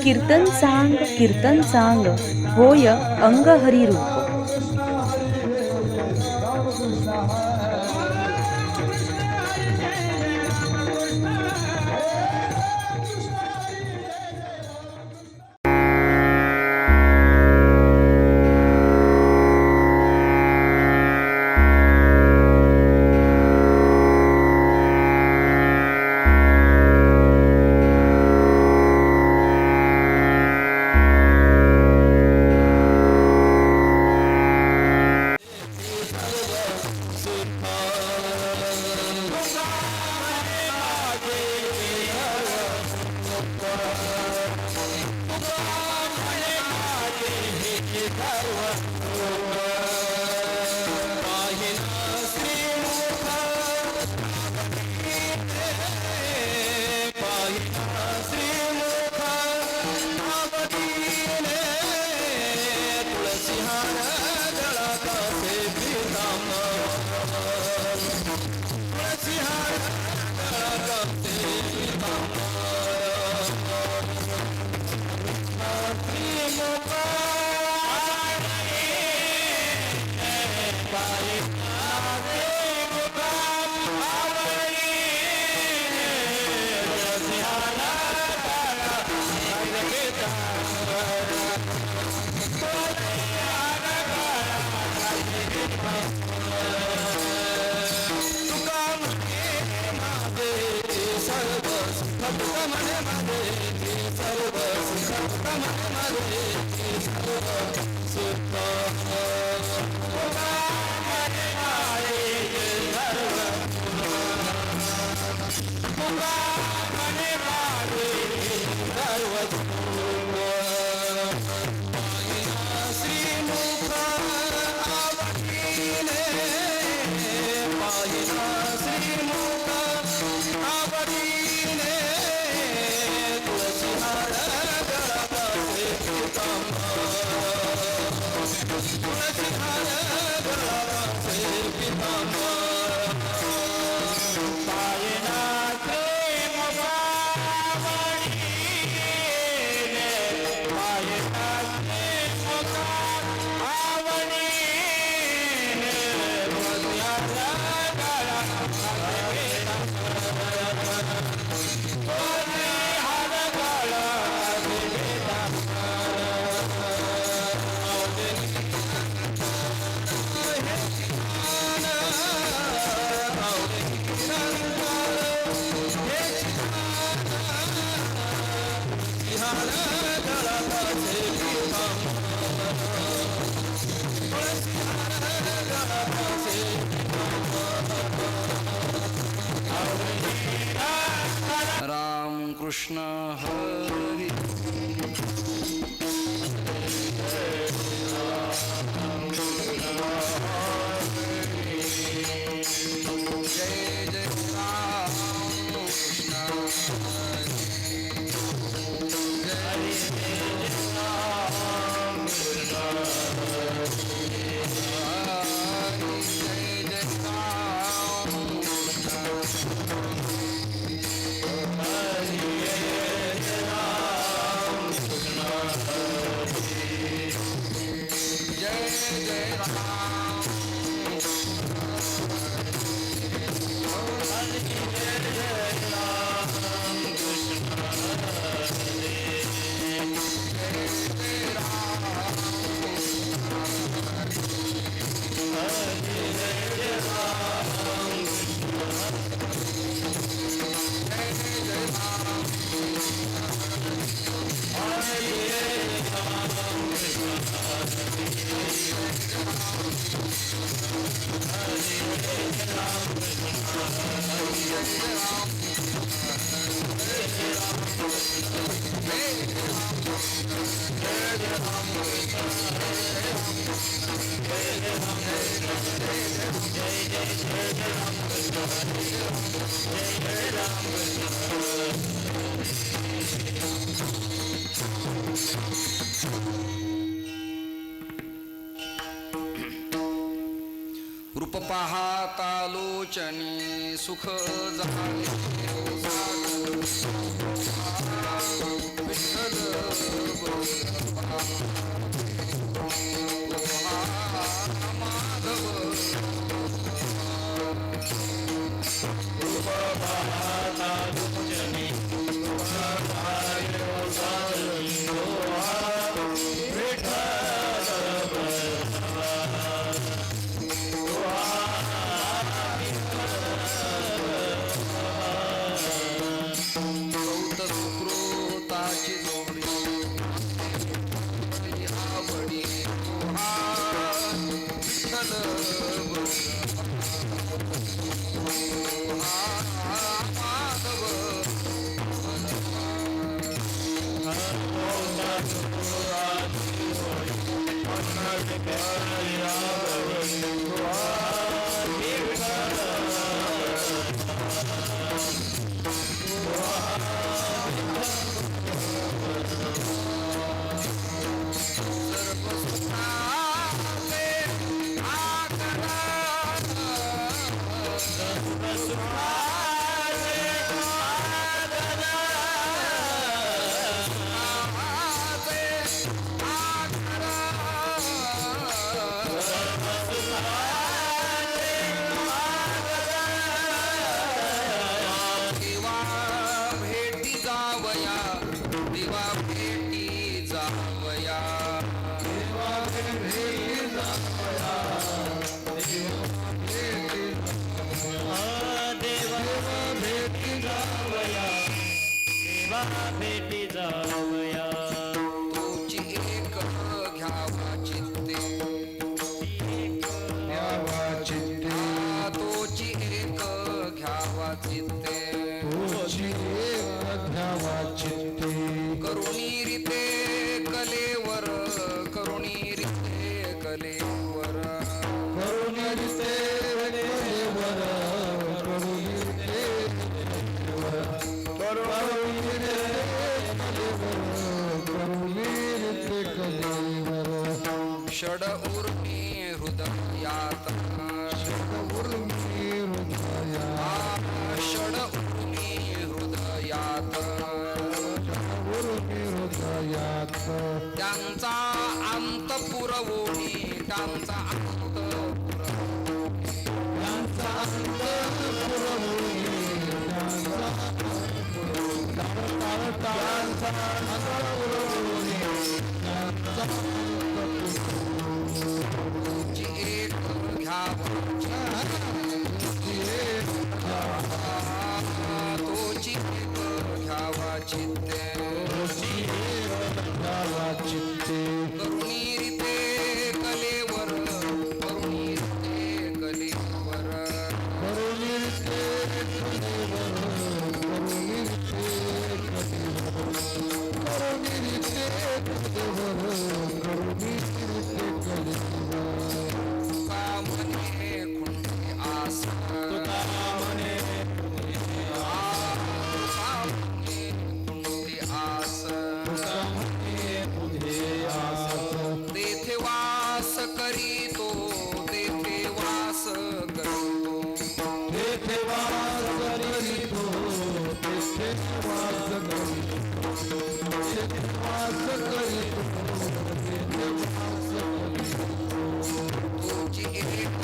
कीर्तन सांग होय अंग हरी रूप. कृष्ण हरी रूप पाहता लोचनी सुख झाले विठ्ठल देवा भेटी जावया देवा भेटी जावया भेटी जावया तोची एक घ्यावा चित्ते तोची एक घ्यावा चित्ते करुणी रीते कलेवर करुणी रीते कलेवर षड उर्मी हृदयात षड उर्मी हृदयात त्यांचा अंत पुरवोणी त्यांचा अंत तुझी एक घ्यावा तोची एक घ्यावा चित्ते करुणी रीते कलेवर करुणी रीते कलेवर तुका म्हणे खुंटे आस तुका म्हणे खुंटे आस तेथे वास करीतो तेथे वास तुझी एक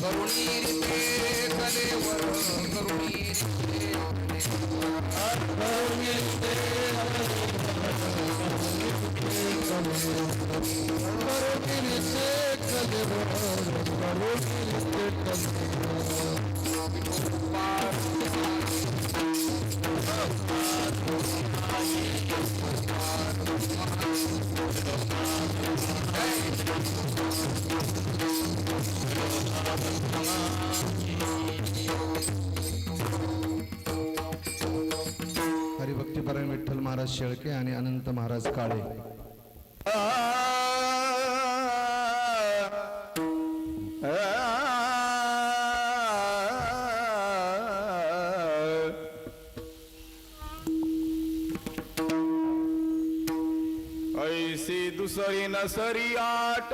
करुणी रीते कलेवर करुणी हरिभक्तीपरायण विठ्ठल महाराज शेळके आणि अनंत महाराज काळे. ऐसी दुसरी नसरी आट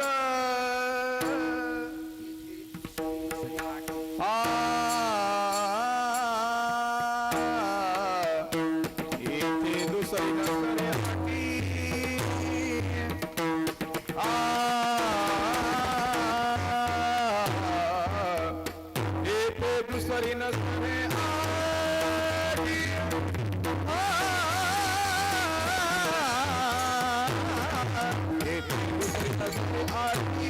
इथे दुसरी नसरी आटी इथे दुसरी नसरी आटी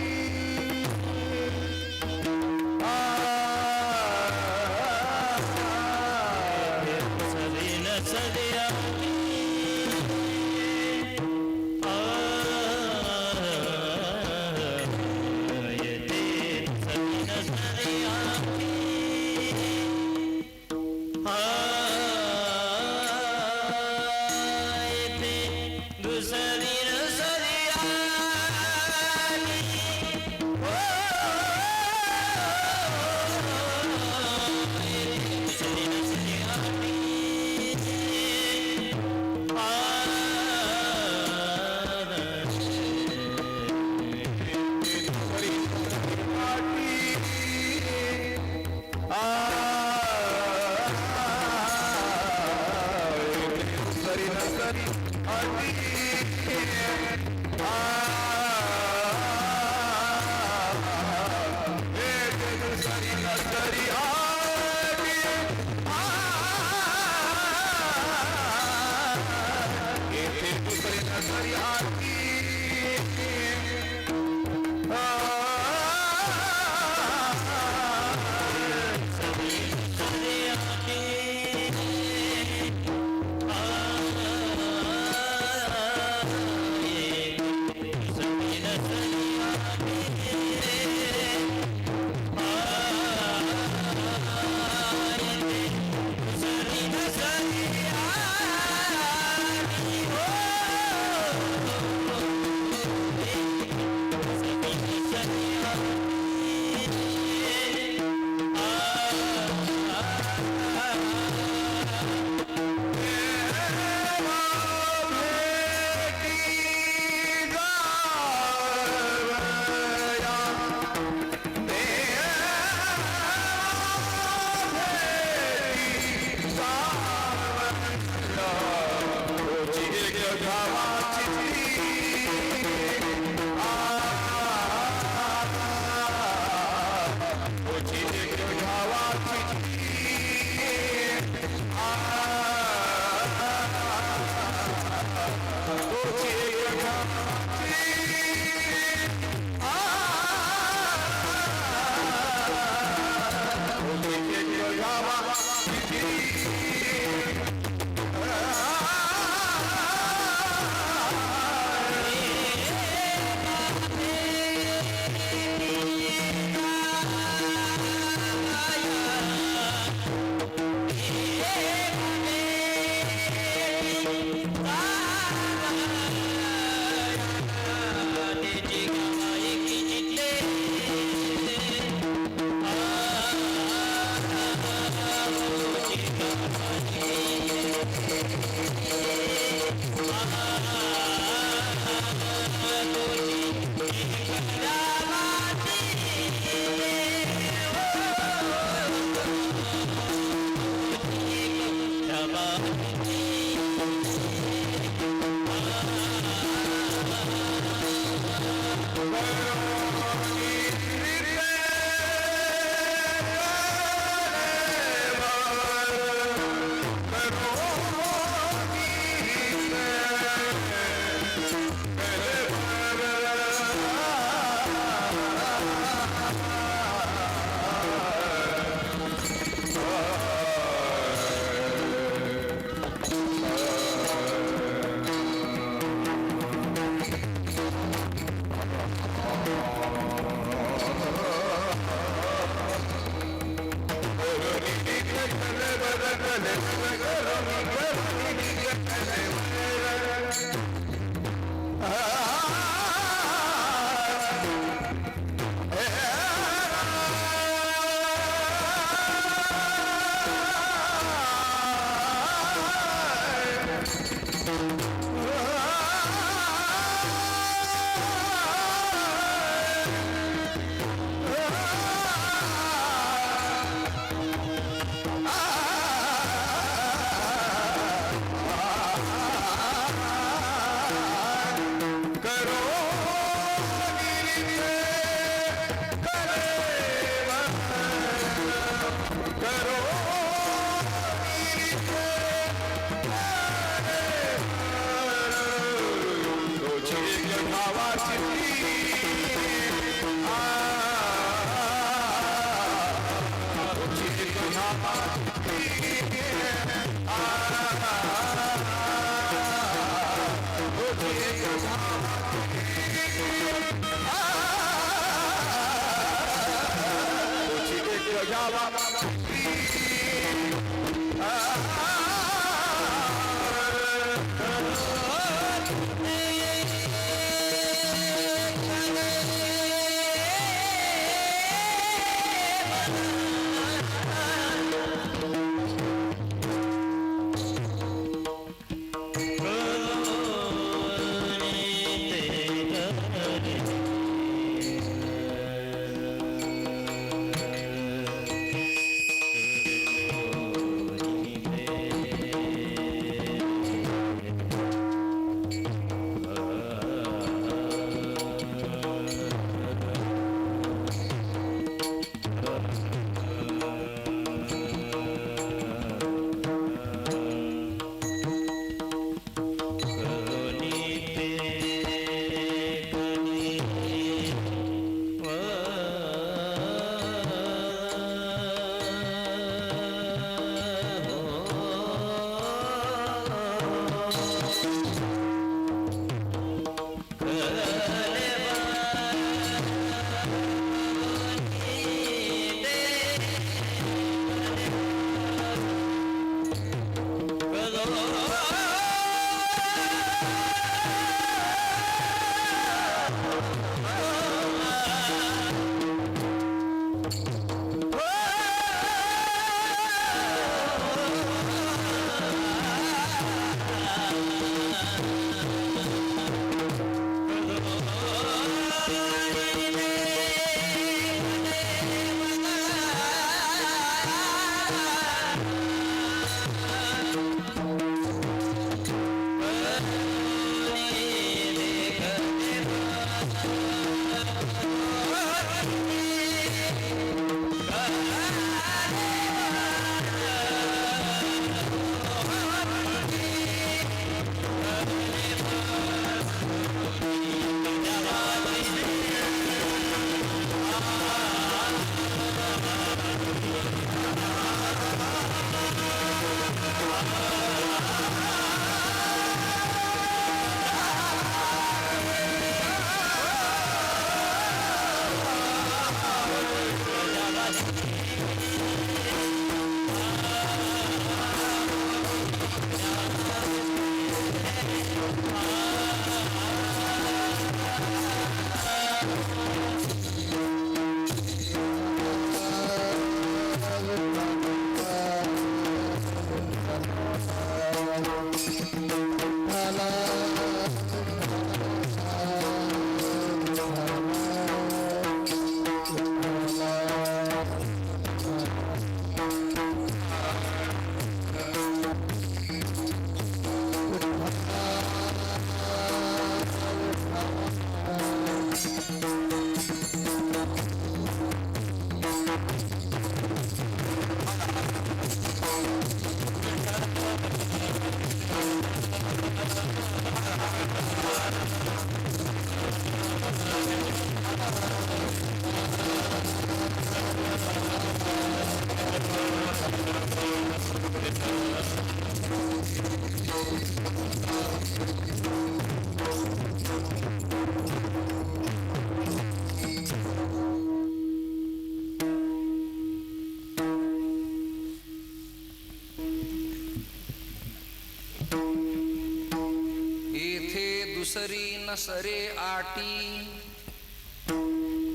नसरे आटी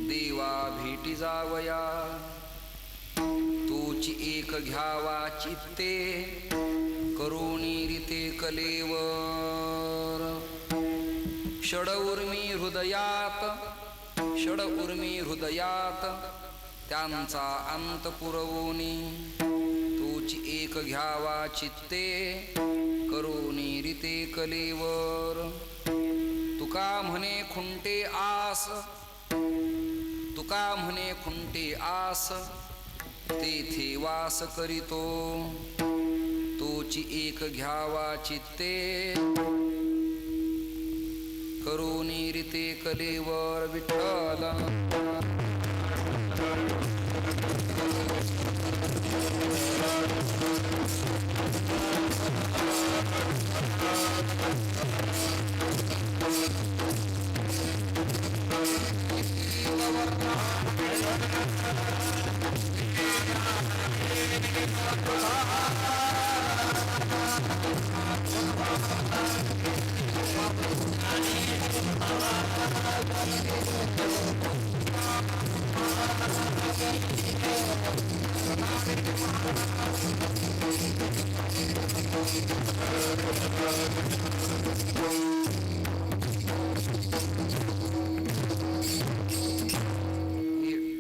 देवा भेटी जावया तोची एक घ्यावा चित्ते करुणी रीते कलेवर षड उर्मी हृदयात त्यांचा अंत पुरवोनी तोची एक घ्यावा चित्ते करुणी रीते कलेवर तुका म्हणे खुंटे आस तेथे वास करीतो तोची एक घ्यावा चित्ते करुणी रीते कलेवर विठ्ठल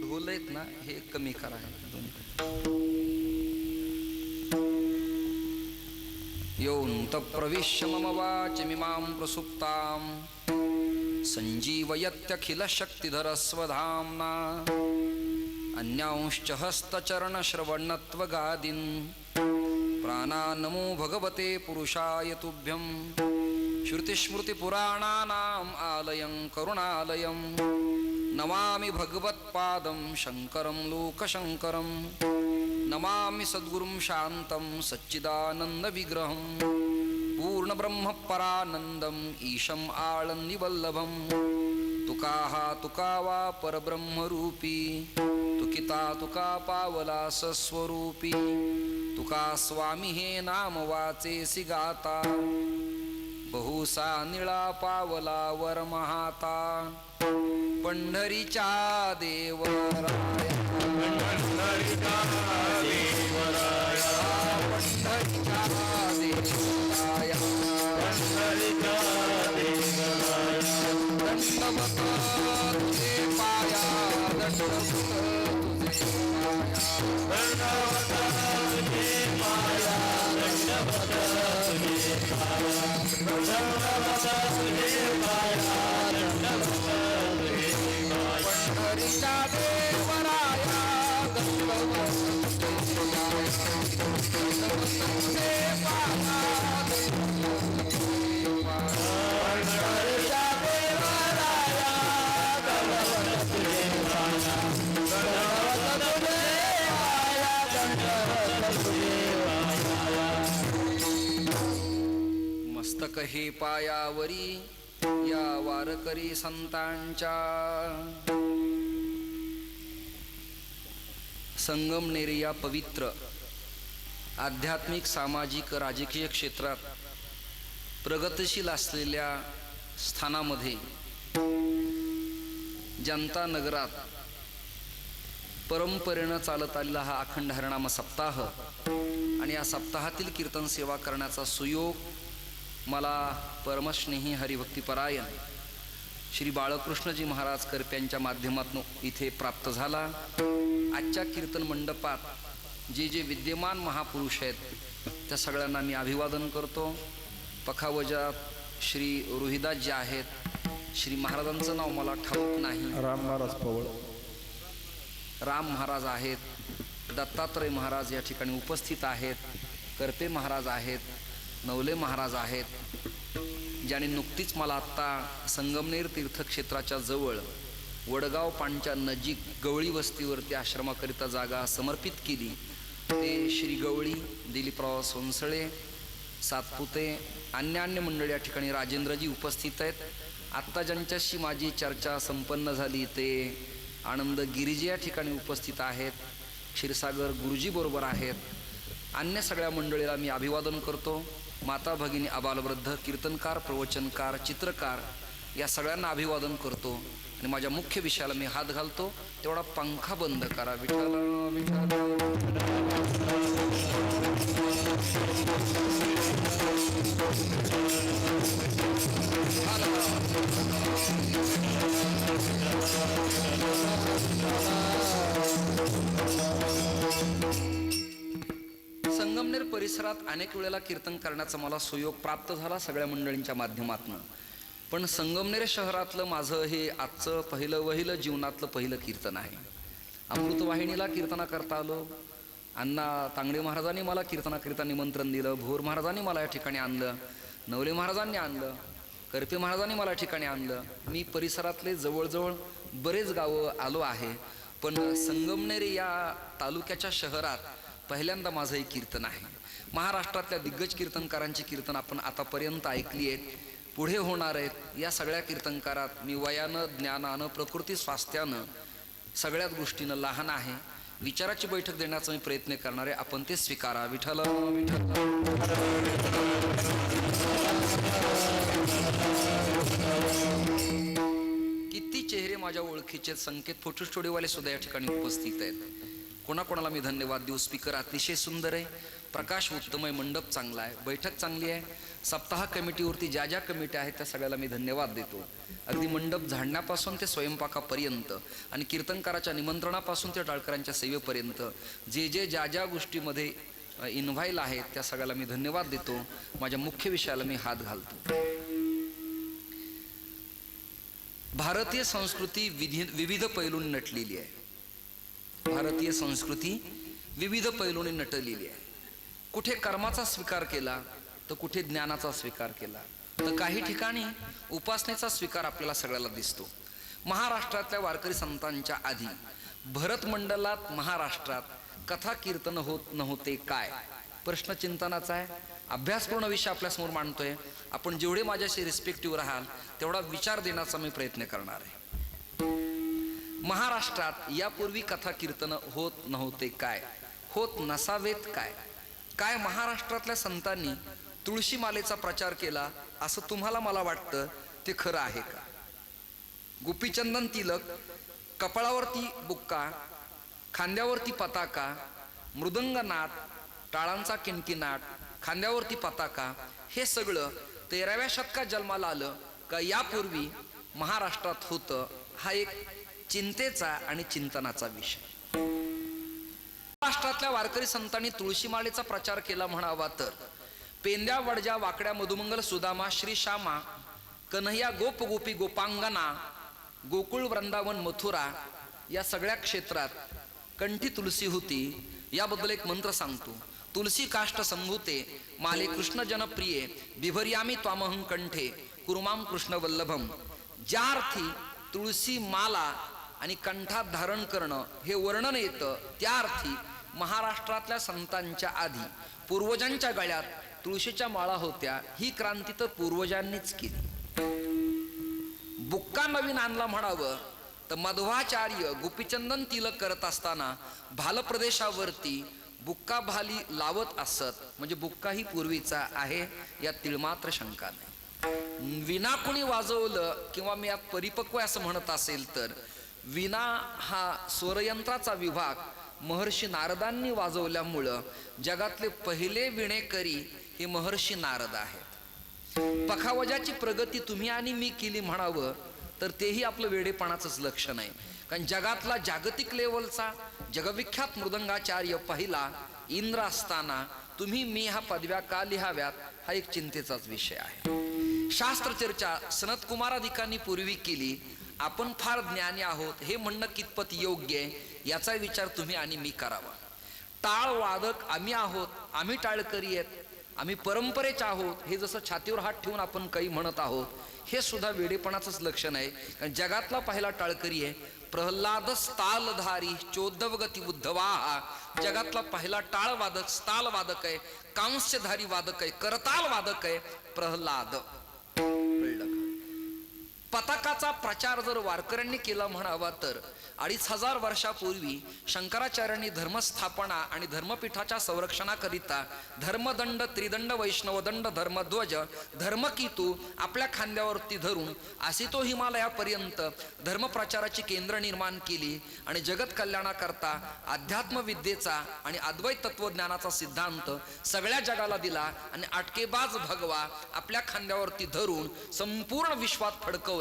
ढोल आहेत ना, हे कमी करा. योऽन्त प्रविश्य मम वाचमिमां प्रसुप्तां सञ्जीवयत्यखिलशक्तिधरस्वधाम्ना अन्यांश्च हस्तचरणश्रवणत्वगादीन् प्राणान्नमो भगवते पुरुषाय तुभ्यं श्रुतिस्मृतिपुराणानाम् आलयं करुणालयं नमामि भगवत्पादं शङ्करं लोकशङ्करं नमामि सद्गुरुं शान्तं सच्चिदानन्दविग्रहं पूर्णब्रह्मपरानन्दम् ईशम् आळन्दिवल्लभं तुका वा परब्रह्मरूपी तुकिता तुका पावला सस्वरूपी तुका स्वामी हे नाम वाचेसी गाता बहुसा निळा पावला वरमहाता पंढरीच्या देवराया पंढरीच्या देवराया दंडवत तुझे पाया दंडवत तुझे पाया पंढरीच्या देवराया दंडवत तुझे पाया मस्तक हे पायावरी या वारकरी संतांच्या संगमनेर या पवित्र आध्यात्मिक सामाजिक राजकीय क्षेत्रात प्रगतिशील असलेल्या स्थानामध्ये जनता नगरात परंपरेनं चालत आलेला हा अखंड हरिनाम सप्ताह आणि या सप्ताहातील कीर्तन सेवा करण्याचा सुयोग मला परमस्नेही हरिभक्तीपरायण श्री बाळकृष्णजी महाराज करप्यांच्या माध्यमातून इथे प्राप्त झाला. आजच्या कीर्तन मंडपात जे जे विद्यमान महापुरुष आहेत त्या सगळ्यांना मी अभिवादन करतो. पखावजात श्री रोहिदास जे आहेत, श्री महाराजांचं नाव मला ठाऊक नाही, राम महाराज आहेत, दत्तात्रय महाराज या ठिकाणी उपस्थित आहेत, करपे महाराज आहेत, नवले महाराज आहेत, ज्याने नुकतीच मला आत्ता संगमनेर तीर्थक्षेत्राच्या जवळ वडगाव पाणच्या नजीक गवळी वस्तीवरती आश्रमाकरिता जागा समर्पित केली. ते श्री गवळी, दिलीपराव सोनसळे, सातपुते, अन्य मंडळी या ठिकाणी राजेंद्रजी उपस्थित आहेत. आत्ता ज्यांच्याशी माझी चर्चा संपन्न झाली ते आनंद गिरिजी या ठिकाणी उपस्थित आहेत, क्षीरसागर गुरुजी बरोबर आहेत. अन्य सगळ्या मंडळीला मी अभिवादन करतो. माता भगिनी, आबालवृद्ध, कीर्तनकार, प्रवचनकार, चित्रकार या सगळ्यांना अभिवादन करतो आणि माझ्या मुख्य विषयाला मी हात घालतो. तेवढा पंखा बंद करा. विठ्ठल संगमनेर परिसरात अनेक वेळेला कीर्तन करण्याचा मला सुयोग प्राप्त झाला सगळ्या मंडळींच्या माध्यमातून. पण संगमनेर शहरातलं माझं हे आजचं पहिलं जीवनातलं पहिलं कीर्तन आहे. अमृतवाहिनीला कीर्तना करता आलो. अण्णा तांगडे महाराजांनी मला कीर्तनाकरिता निमंत्रण दिलं. भोर महाराजांनी मला या ठिकाणी आणलं. नवले महाराजांनी आणलं. करपे महाराजांनी मला या ठिकाणी आणलं. मी परिसरातले जवळजवळ बरेच गावं आलो आहे. पण संगमनेर या तालुक्याच्या शहरात पहिल्यांदा माझं हे कीर्तन आहे. महाराष्ट्रातल्या दिग्गज कीर्तनकारांची कीर्तन आपण आतापर्यंत ऐकली आहेत, पुढे होणार आहेत. या सगळ्या कीर्तनकारात मी वयानं, ज्ञानानं, प्रकृती, स्वास्थ्यानं सगळ्याच गोष्टीनं लहान आहे. विचाराची बैठक देण्याचा मी प्रयत्न करणार आहे. आपण ते स्वीकारा. विठ्ठल किती चेहरे माझ्या ओळखीचे. संकेत फोटो स्टुडिओवाले सुद्धा या ठिकाणी उपस्थित आहेत. कोणाकोणाला मी धन्यवाद देऊ. स्पीकर अतिशय सुंदर आहे, प्रकाश उत्तम आहे, मंडप चांगला आहे, बैठक चांगली आहे. सप्ताह कमिटीवरती ज्या ज्या कमिट्या आहेत त्या सगळ्याला मी धन्यवाद देतो. अगदी मंडप झाडण्यापासून ते स्वयंपाकापर्यंत आणि कीर्तनकाराच्या निमंत्रणापासून ते टाळकरांच्या सेवेपर्यंत जे जे ज्या ज्या गोष्टीमध्ये इन्व्हाईल आहेत त्या सगळ्याला मी धन्यवाद देतो. माझ्या मुख्य विषयाला मी हात घालतो. भारतीय संस्कृती विविध पैलूंनी नटलेली आहे. भारतीय संस्कृती विविध पैलूंनी नटलेली आहे. कुठे कर्माचा स्वीकार केला तर कुठे ज्ञानाचा स्वीकार केला, तर काही ठिकाणी उपासनेचा स्वीकार आपल्याला सगळ्याला दिसतो. महाराष्ट्रातल्या वारकरी संतांच्या आधी भरत मंडलात महाराष्ट्रात कथा कीर्तन होत नव्हते काय? प्रश्न चिंतनाचा आहे. अभ्यासपूर्ण विषय आपल्यासमोर मांडतोय. आपण जेवढे माझ्याशी रिस्पेक्टिव्ह राहाल तेवढा विचार देण्याचा मी प्रयत्न करणार आहे. महाराष्ट्रात यापूर्वी कथा कीर्तन होत नव्हते काय? होत नसावेत काय? काय महाराष्ट्रातल्या संतांनी तुळशी मालेचा प्रचार केला असं तुम्हाला मला वाटतं ते खरं आहे का? गोपीचंदन तिलक, कपाळावरती बुक्का, खांद्यावरती पताका, मृदंगनाद, टाळांचा किणकिणाट, खांद्यावरती पताका, हे सगळं 13व्या शतकात जन्माला आलं का यापूर्वी महाराष्ट्रात होतं? हा एक चिंतेचा आणि चिंतनाचा विषय. महाराष्ट्रातल्या वारकरी संतांनी तुळशीमाळेचा प्रचार केला म्हणावा तर पेंद्या, वडजा, वाकड्या, मधुमंगल, सुदामा, श्री श्यामा, कन्हैया, गोप गोपी, गोपांगना, गोकुळ, वृंदावन, मथुरा या सगळ्या क्षेत्रात कंठी तुलसी होती. याबद्दल एक मंत्र सांगतो. तुलसी काष्ट संभूते माले कृष्ण जनप्रिये बिभर्यामी त्वामहं कंठे कुरुमाम कृष्ण वल्लभम. ज्या अर्थी तुळसी माला आणि कंठात धारण करणं हे वर्णन येतं त्या अर्थी महाराष्ट्रातल्या संतांच्या आधी पूर्वजांच्या गळ्यात तुळशीच्या माळा होत्या. ही क्रांती तर पूर्वजांनीच केली. बुक्का नवीन आणला म्हणावं तर मध्वाचार्य गोपीचंदन तिलक करत असताना भाल प्रदेशावरती बुक्का भाली लावत असत. म्हणजे बुक्का ही पूर्वीचा आहे, यात तिळमात्र शंका नाही. विना कोणी वाजवलं किंवा मी यात परिपक्व असं म्हणत असेल तर विना हा स्वरयंत्राचा विभाग महर्षी नारदांनी वाजवल्यामुळं जगातले पहिले विणेकरी हे महर्षी नारद आहेत. पखावजाची प्रगती तुम्ही आणि मी केली म्हणावं तर तेही आपलं वेडेपणाचंच लक्षण आहे. कारण जगातला जागतिक लेवलचा जगविख्यात मृदंगाचार्य पहिला इंद्र असताना तुम्ही मी हा पदव्या का लिहाव्यात हा एक चिंतेचाच विषय आहे. शास्त्र चर्चा सनत कुमाराधिकांनी पूर्वी केली. आपण फार ज्ञानी आहोत हे म्हणणं कितपत योग्य आहे याचा विचार तुम्ही आणि मी करावा. टाळ वादक आम्ही आहोत, आम्ही टाळकरी आहेत, आम्ही परंपरेचे आहोत हे जसं छातीवर हात ठेवून आपण काही म्हणत आहोत हे सुद्धा वेडेपणाचंच लक्षण आहे. कारण जगातला पहिला टाळकरी आहे प्रल्हाद स्थालधारी चोद्धवगती उद्धवा. जगातला पहिला टाळ वादक स्थाल वादक आहे, कांस्यधारी वादक आहे, करताल वादक आहे प्रल्हाद. पताकाचा प्रचार जर वारकऱ्यांनी केला म्हणावा तर 2500 वर्षापूर्वी शंकराचार्यांनी धर्मस्थापना आणि धर्मपीठाच्या संरक्षणाकरिता धर्मदंड, त्रिदंड, वैष्णवदंड, धर्मध्वज, धर्मकीतू आपल्या खांद्यावरती धरून आसितो हिमालयापर्यंत धर्मप्रचाराची केंद्र निर्माण केली आणि जगत कल्याणाकरता अध्यात्मविद्येचा आणि अद्वैत तत्वज्ञानाचा सिद्धांत सगळ्या जगाला दिला आणि अटकेबाज भगवा आपल्या खांद्यावरती धरून संपूर्ण विश्वात फडकवला.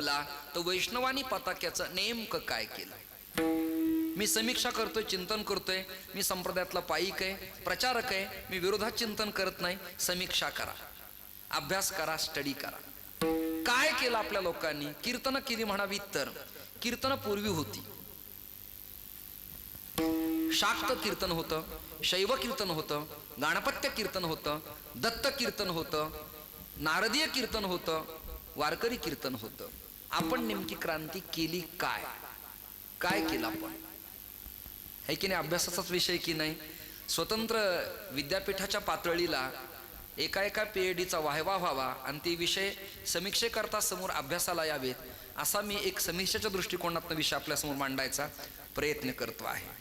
तर वैष्णवानी पताक्याचं नेमकं काय केलं? मी समीक्षा करतोय, चिंतन करतोय, मी संप्रदायातला पाईक आहे, प्रचारक आहे, मी विरोधात चिंतन करत नाही. समीक्षा करा, अभ्यास करा, स्टडी करा. काय केलं आपल्या लोकांनी? कीर्तन केली म्हणावी तर कीर्तन पूर्वी होती. शाक्त कीर्तन होतं, शैव कीर्तन होतं, गाणपत्य कीर्तन होतं, दत्त कीर्तन होतं, नारदीय कीर्तन होतं, वारकरी कीर्तन होतं. आपण नेमकी क्रांती केली काय? काय केलं आपण? है की नाही? अभ्यासाचाच विषय की नाही? स्वतंत्र विद्यापीठाच्या पातळीला एका PhDचा वाहवा व्हावा आणि ते विषय समीक्षेकरता समोर अभ्यासाला यावेत असा मी एक समीक्षेच्या दृष्टिकोनातून विषय आपल्यासमोर मांडायचा प्रयत्न करतो आहे.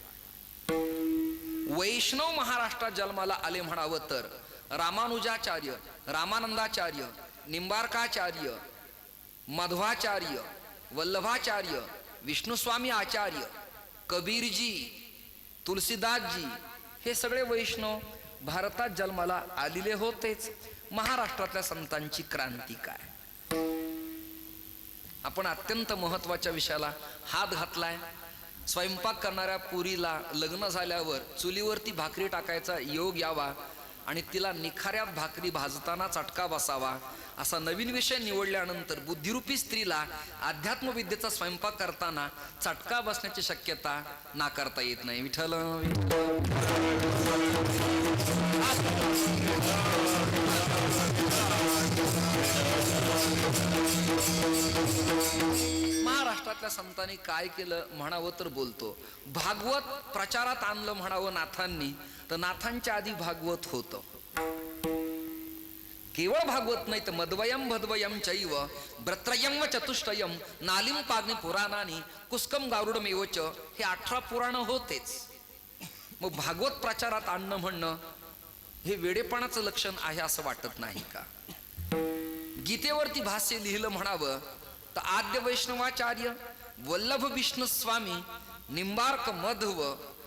वैष्णव महाराष्ट्रात जन्माला आले म्हणावं तर रामानुजाचार्य, रामानंदाचार्य, निंबार्काचार्य, मध्वाचार्य, वल्लभाचार्य, विष्णुस्वामी आचार्य, कबीरजी, तुलसीदासजी हे सगळे वैष्णव भारतात जन्माला आलेले होतेच. महाराष्ट्रातल्या संतांची क्रांती काय? आपण अत्यंत महत्वाच्या विषयाला हात घातलाय. स्वयंपाक करणाऱ्या पुरीला लग्न झाल्यावर चुलीवरती भाकरी टाकायचा योग यावा आणि तिला निखाऱ्यात भाकरी भाजताना चटका बसावा असा नवीन विषय निवडल्यानंतर बुद्धिरूपी स्त्रीला अध्यात्मविद्येचा स्वयंपाक करताना चटका बसण्याची शक्यता नाकारता येत नाही. विठ्ठल महाराष्ट्रातल्या संतांनी काय केलं म्हणावं तर बोलतो. भागवत प्रचारात आणलं म्हणावं नाथांनी तर नाथांच्या आधी भागवत होतं. केवळ भागवत नाही तर मद्वयम भद्वयम चैव ब्रत्रयम व चतुष्टयम नालिम पाग्नि पुराणानी कुस्कम गारुडमेवच हे 18 पुराण होतेच. मग भागवत प्रचारात आणणं म्हणणं हे वेडेपणाचं लक्षण आहे असं वाटत नाही का? गीतेवरती भाष्य लिहिलं म्हणावं तर आद्य वैष्णवाचार्य, वल्लभ विष्णू स्वामी, निंबार्क मध्व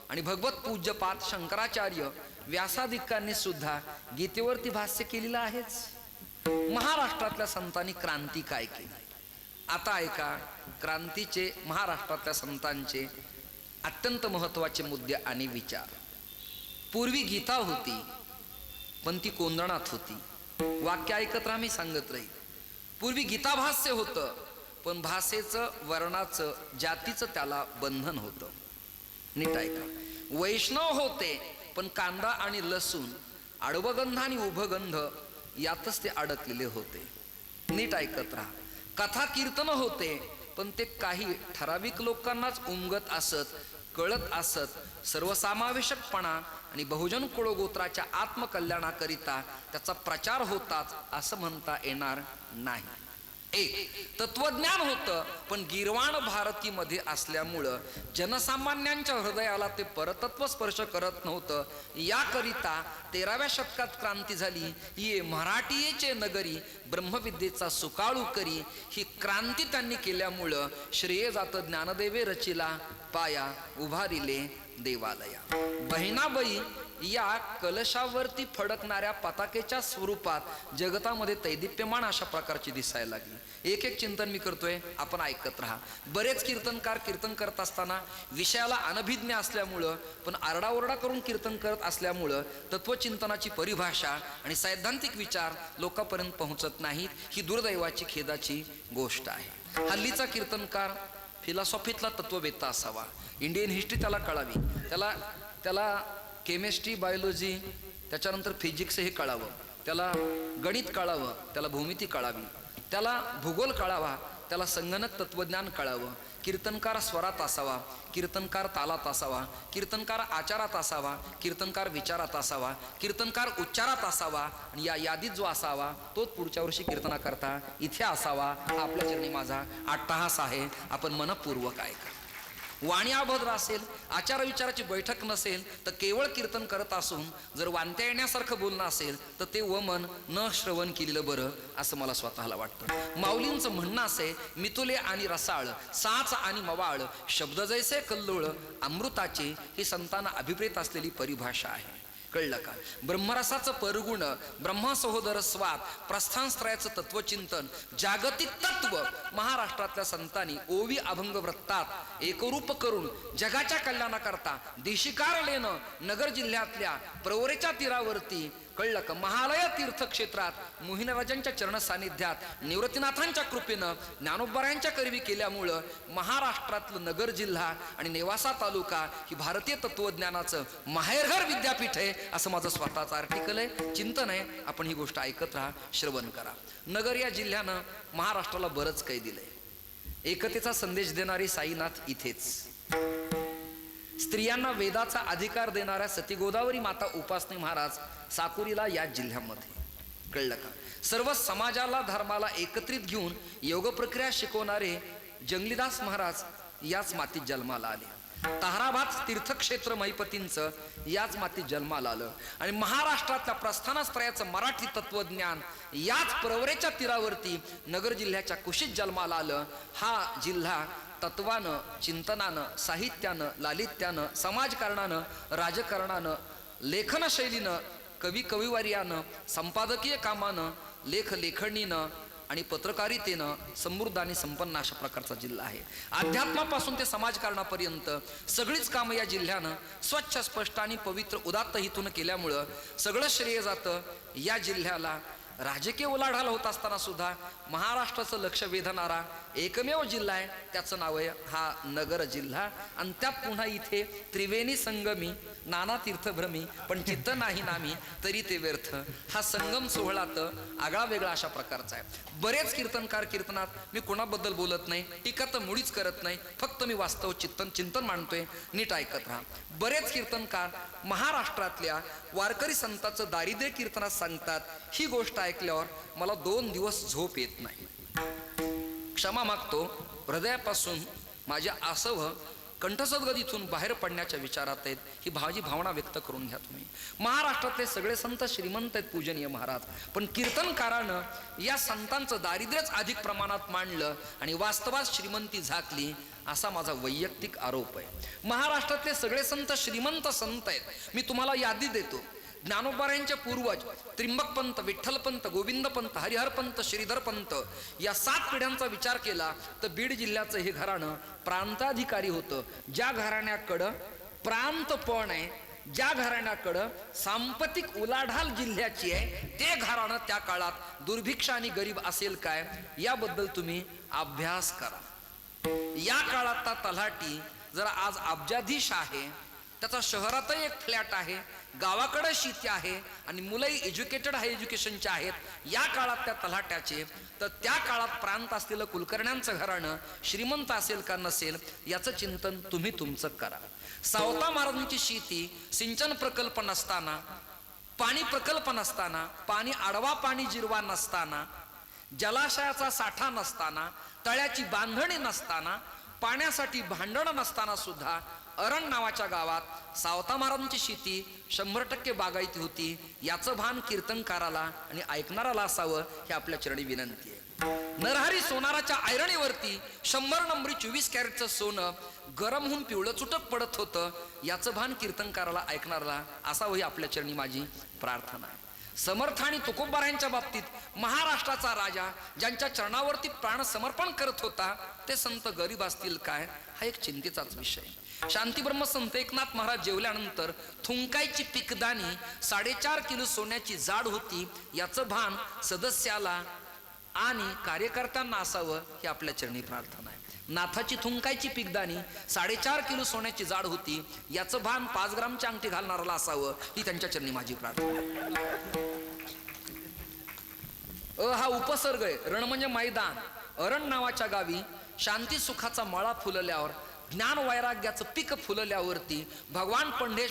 आणि भगवत पूज्यपाद शंकराचार्य व्यासादिकांनी सुद्धा गीतेवरती भाष्य केलेलं आहेच. महाराष्ट्रातल्या संतांनी क्रांती काय केली? आता ऐका क्रांतीचे महाराष्ट्रातल्या संतांचे अत्यंत महत्वाचे मुद्दे आणि विचार. पूर्वी गीता होती पण ती कोंदणात होती. वाक्य ऐकत राहा, मी सांगत राहील. पूर्वी गीता भाष्य होतं पण भाषेचं, वर्णाचं, जातीचं त्याला बंधन होतं. नीट ऐका. वैष्णव होते पण कांदा आणि लसूण, आडवगंध आणि उभगंध यातच ते अडकलेले होते. नीट ऐकत राहा. कथा कीर्तन होते पण ते काही ठराविक लोकांनाच उमगत असत, कळत असत. सर्वसमावेशकपणा आणि बहुजन कुळगोत्राच्या आत्मकल्याणाकरिता त्याचा प्रचार होताच असं म्हणता येणार नाही. एक तत्वज्ञान होतं पण गिरवाण भारतीमध्ये असल्यामुळं जनसामान्यांच्या हृदयाला ते परतत्व स्पर्श करत नव्हतं. याकरिता 13व्या शतकात क्रांती झाली. ये मराठीचे नगरी ब्रह्मविद्येचा सुकाळू करी ही क्रांती त्यांनी केल्यामुळं श्रेय जात ज्ञानदेवे रचिला पाया उभारिले देवालया. बहिणाबाई या कलशावरती फडकणाऱ्या पताकेच्या स्वरूपात जगतामध्ये दैदिप्यमान अशा प्रकारची दिसायला लागली. एक एक चिंतन मी करतोय, आपण ऐकत राहा. बरेच कीर्तनकार कीर्तन करत असताना विषयाला अनभिज्ञ असल्यामुळं पण आरडाओरडा करून कीर्तन करत असल्यामुळं तत्वचिंतनाची परिभाषा आणि सैद्धांतिक विचार लोकांपर्यंत पोहोचत नाहीत. ही दुर्दैवाची, खेदाची गोष्ट आहे. हल्लीचा कीर्तनकार फिलॉसॉफीतला तत्ववेत्ता असावा, इंडियन हिस्ट्री त्याला कळावी, त्याला केमिस्ट्री, बायोलॉजी, त्याच्यानंतर फिजिक्स हे कळावं, त्याला गणित कळावं, त्याला भूमिती कळावी, त्याला भूगोल कळावा, त्याला संगणक तत्वज्ञान कळावं. कीर्तनकार स्वरात असावा, कीर्तनकार तालात असावा, कीर्तनकार आचारात असावा, कीर्तनकार विचारात असावा, कीर्तनकार उच्चारात असावा आणि या यादीत जो असावा तोच पुढच्या वर्षी कीर्तनाकरता इथे असावा. हा आपल्या चरणी माझा अट्टहास आहे. आपण मनपूर्वक ऐका. वाणी अभद्र असेल, आचार विचाराची बैठक नसेल तर केवळ कीर्तन करत असून जर वांत्या येण्यासारखं बोलणं असेल तर ते वमन न श्रवण केलेलं बरं असं मला स्वतःला वाटतं. माऊलींचं म्हणणं असे, मितुले आणि रसाळ, साच आणि मवाळ, शब्द जैसे कल्लोळ, अमृताचे ही संतांना अभिप्रेत असलेली परिभाषा आहे. कळलं का? ब्रह्मरसाचं परगुण, ब्रह्मसहोदर स्वाद, प्रस्थानत्रयाचं तत्वचिंतन, जागतिक तत्व महाराष्ट्रातल्या संतांनी ओवी अभंग वृत्तात एकरूप करून जगाच्या कल्याणाकरता देशिकार लेणं नगर जिल्ह्यातल्या प्रवरेच्या तीरावरती, कळलं का, महालय तीर्थक्षेत्रात मोहिनराजांच्या चरण सानिध्यात निवृत्तीनाथांच्या कृपेनं ज्ञानोबरायांच्या करवी केल्यामुळं महाराष्ट्रातलं नगर जिल्हा आणि नेवासा तालुका ही भारतीय तत्वज्ञानाचं माहेरघर विद्यापीठ आहे असं माझं स्वतःचं आर्टिकल आहे, चिंतन आहे. आपण ही गोष्ट ऐकत राहा, श्रवण करा. नगर या जिल्ह्यानं महाराष्ट्राला बरंच काही दिलंय. एकतेचा संदेश देणारी साईनाथ इथेच, स्त्रियांना वेदाचा अधिकार देणाऱ्या सती गोदावरी माता उपासनी महाराज साकुरीला या जिल्ह्यामध्ये, कळलं का, सर्व समाजाला धर्माला एकत्रित घेऊन योग प्रक्रिया शिकवणारे जंगलीदास महाराज याच मातीत जन्माला आले. ताहराबाद तीर्थक्षेत्र महिपतींचं याच मातीत जन्माला आलं आणि महाराष्ट्रातल्या प्रस्थानत्रयाचं मराठी तत्वज्ञान याच प्रवरेच्या तीरावरती नगर जिल्ह्याच्या कुशीत जन्माला आलं. हा जिल्हा तत्वानं, चिंतनानं, साहित्यानं, लालित्यानं, समाजकारणानं, राजकारणानं, लेखनशैलीनं, कविवार्यानं, संपादकीय कामानं, लेखणीनं आणि पत्रकारितेनं समृद्ध आणि संपन्न अशा प्रकारचा जिल्हा आहे. अध्यात्मापासून ते समाजकारणापर्यंत सगळीच कामं या जिल्ह्यानं स्वच्छ, स्पष्ट आणि पवित्र उदात्त हितून केल्यामुळं सगळं श्रेय जातं या जिल्ह्याला. राजकीय उलाढाल होत असताना सुद्धा महाराष्ट्राचं लक्ष वेधणारा एकमेव जिल्हा आहे, त्याचं नाव आहे हा नगर जिल्हा. आणि त्यात पुन्हा इथे त्रिवेणी संगमी, नाना तीर्थभ्रमी, पण चित्त नाही नामी तरी ते व्यर्थ. हा संगम सोहळा तर आगळा वेगळा अशा प्रकारचा आहे. बरेच कीर्तनकार कीर्तनात, मी कोणाबद्दल बोलत नाही, टीका तर मुळीच करत नाही, फक्त मी वास्तव चिंतन मांडतोय, नीट ऐकत राहा. बरेच कीर्तनकार महाराष्ट्रातल्या वारकरी संतांचं दारिद्र्य कीर्तनात सांगतात. ही गोष्ट ऐकल्यावर मला 2 दिवस झोप येत नाही. क्षमा मागतो हृदयापासून. माझ्या आसव कंठसद्गत इथून बाहेर पडण्याच्या विचारात आहेत. ही भावना व्यक्त करून घ्या तुम्ही. महाराष्ट्रातले सगळे संत श्रीमंत आहेत, पूजनीय महाराज, पण कीर्तनकारानं या संतांचं दारिद्र्यच अधिक प्रमाणात मांडलं आणि वास्तवात श्रीमंती झाकली असा माझा वैयक्तिक आरोप आहे. महाराष्ट्रातले सगळे संत श्रीमंत संत आहेत. मी तुम्हाला यादी देतो. ज्ञानोबारायांचे पूर्वज त्रिंबकपंत, विठ्ठलपंत, गोविंदपंत, हरिहरपंत, श्रीधरपंत या 7 पिढ्यांचा विचार केला तर बीड जिल्ह्याचं हे घराणं प्रांताधिकारी होतं. ज्या घराण्याकडं प्रांतपण आहे, ज्या घराण्याकडं सांपतिक उलाढाल जिल्ह्याची आहे, ते घराणं त्या काळात दुर्भिक्ष आणि गरीब असेल काय याबद्दल तुम्ही अभ्यास करा. या काळात तलाठी जरा आज अब्जाधीश आहे, त्याचा शहरातही एक फ्लॅट आहे, गावाकडे शेती आहे आणि मुलंही एज्युकेटेड हाय एज्युकेशनचे आहेत. या काळात त्या तलाट्याचे, तर त्या काळात प्रांत असलेलं कुलकर्ण्यांचं घराणं श्रीमंत असेल का नसेल याचं चिंतन तुम्ही तुमचं करा. सावता महाराजांची शेती सिंचन प्रकल्प नसताना, पाणी प्रकल्प नसताना, पाणी आडवा पाणी जिरवा नसताना, जलाशयाचा साठा नसताना, तळ्याची बांधणी नसताना, पाण्यासाठी भांडण नसताना सुद्धा अरण नावाच्या गावात सावता महाराजांची शेती 100% बागायती होती. याचं भान कीर्तनकाराला आणि ऐकणाराला असावं ही आपल्या चरणी विनंती आहे. नरहरी सोनाराच्या ऐरणीवरती 100 नंबरी 24 कॅरेटचं सोनं गरम होऊन पिवळं चुटक पडत होतं. याचं भान कीर्तनकाराला ऐकणाराला असावं ही आपल्या चरणी माझी प्रार्थना आहे. समर्थ आणि तुकोबारायांच्या बाबतीत महाराष्ट्राचा राजा ज्यांच्या चरणावरती प्राण समर्पण करत होता ते संत गरीब असतील काय, हा एक चिंतेचाच विषय. शांतीब्रह्म संत एकनाथ महाराज जेवल्यानंतर थुंकायची पिकदानी 4.5 किलो सोन्याची जाड होती. याचं भान सदस्याला आणि कार्यकर्त्यांना असावं ही आपल्या चरणी प्रार्थना आहे. नाथाची थुंकायची पिकदानी 4.5 किलो सोन्याची जाड होती. याचं भान 5 ग्रामची अंगठी घालणाऱ्याला असावं ही त्यांच्या चरणी माझी प्रार्थना आहे. हा उपसर्ग आहे. रण म्हणजे मैदान. अरण नावाच्या गावी शांती सुखाचा मळा फुलल्यावर, ज्ञान वैराग्याचं पीक फुलल्यावरती भगवान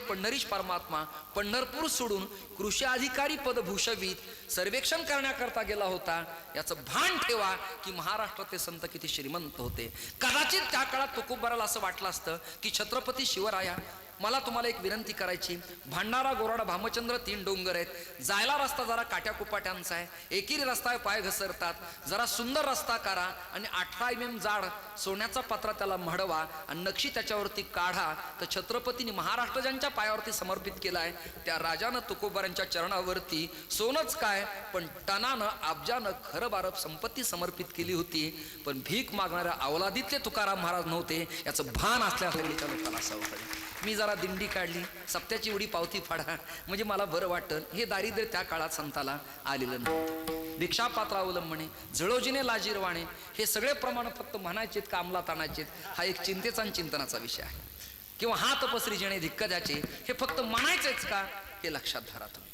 पंढरीश परमात्मा पंढरपूर सोडून कृषी अधिकारी पद भूषवित सर्वेक्षण करण्याकरता गेला होता. याचं भान ठेवा की महाराष्ट्रातले संत किती श्रीमंत होते. कदाचित त्या काळात तुकोबाराला असं वाटलं असतं की छत्रपती शिवराया, मला तुम्हाला एक विनंती करायची. भांडारा, गोराडा, भामचंद्र 3 डोंगर आहेत. जायला रस्ता जरा काट्याकुपाट्यांचा आहे, एकेरी रस्ता पाय घसरतात. जरा सुंदर रस्ता करा आणि 18 mm जाड सोन्याचा पत्रा त्याला मढवा आणि नक्षी त्याच्यावरती काढा. तर छत्रपतींनी महाराष्ट्र ज्यांच्या पायावरती समर्पित केलाय त्या राजानं तुकोबारांच्या चरणावरती सोनच काय पण टनानं अब्जानं खरं बारब संपत्ती समर्पित केली होती. पण भीक मागणाऱ्या अवलादीतले तुकाराम महाराज नव्हते, याचं भान असल्याच्या लोकांना असावं पाहिजे. मी जरा दिंडी काढली, सप्त्याची एवढी पावती फाडा म्हणजे मला बरं वाटतं. हे दारिद्र्य त्या काळात संताला आलेलं नव्हतं. भिक्षापात्र अवलंबणे, झळोजीने लाजीरवाणे, हे सगळे प्रमाण फक्त म्हणायचेत का अंमलात आणायचेत हा एक चिंतेचा आणि चिंतनाचा विषय आहे. किंवा हात पसरी जेणे धिक्क द्याचे हे फक्त म्हणायचेच का हे लक्षात धरा तुम्ही.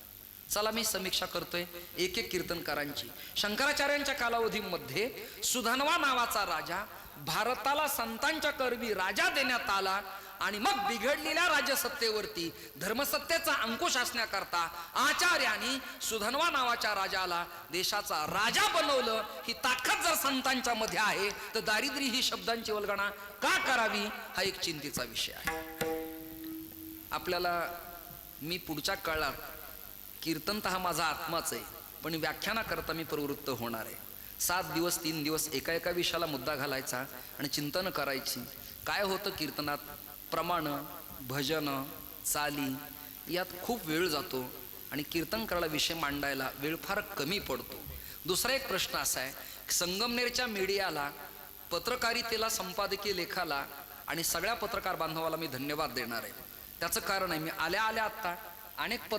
चला मी समीक्षा करतोय एक एक कीर्तनकारांची. शंकराचार्यांच्या कालावधीमध्ये सुधन्वा नावाचा राजा भारताला संतांच्या करवी राजा देण्यात आला आणि मग बिघडलेल्या राज्यसत्तेवरती धर्मसत्तेचा अंकुश असण्याकरता आचार्यांनी सुधन्वा नावाच्या राजाला देशाचा राजा बनवलं. ही ताकद जर संतांच्या मध्ये आहे तर दारिद्र्य ही शब्दांची वल्गणा का करावी हा एक चिंतेचा विषय आहे. आपल्याला मी पुढच्या काळात कीर्तन तर हा माझा आत्माच आहे, पण व्याख्यानाकरता मी प्रवृत्त होणार आहे. 7 दिवस 3 दिवस एका विषयाला मुद्दा घालायचा आणि चिंतन करायची. काय होतं कीर्तनात, प्रमाण, भजन, चाली यात खूप वेळ जातो आणि कीर्तन करायला विषय मांडायला वेळ फार कमी पडतो. दुसरा एक प्रश्न असा आहे, संगमनेरच्या मीडियाला, पत्रकारितेला, संपादकीय लेखाला आणि सगळ्या पत्रकार बांधवाला मी धन्यवाद देणार आहे. त्याचं कारण आहे, मी आल्या आत्ता अनेक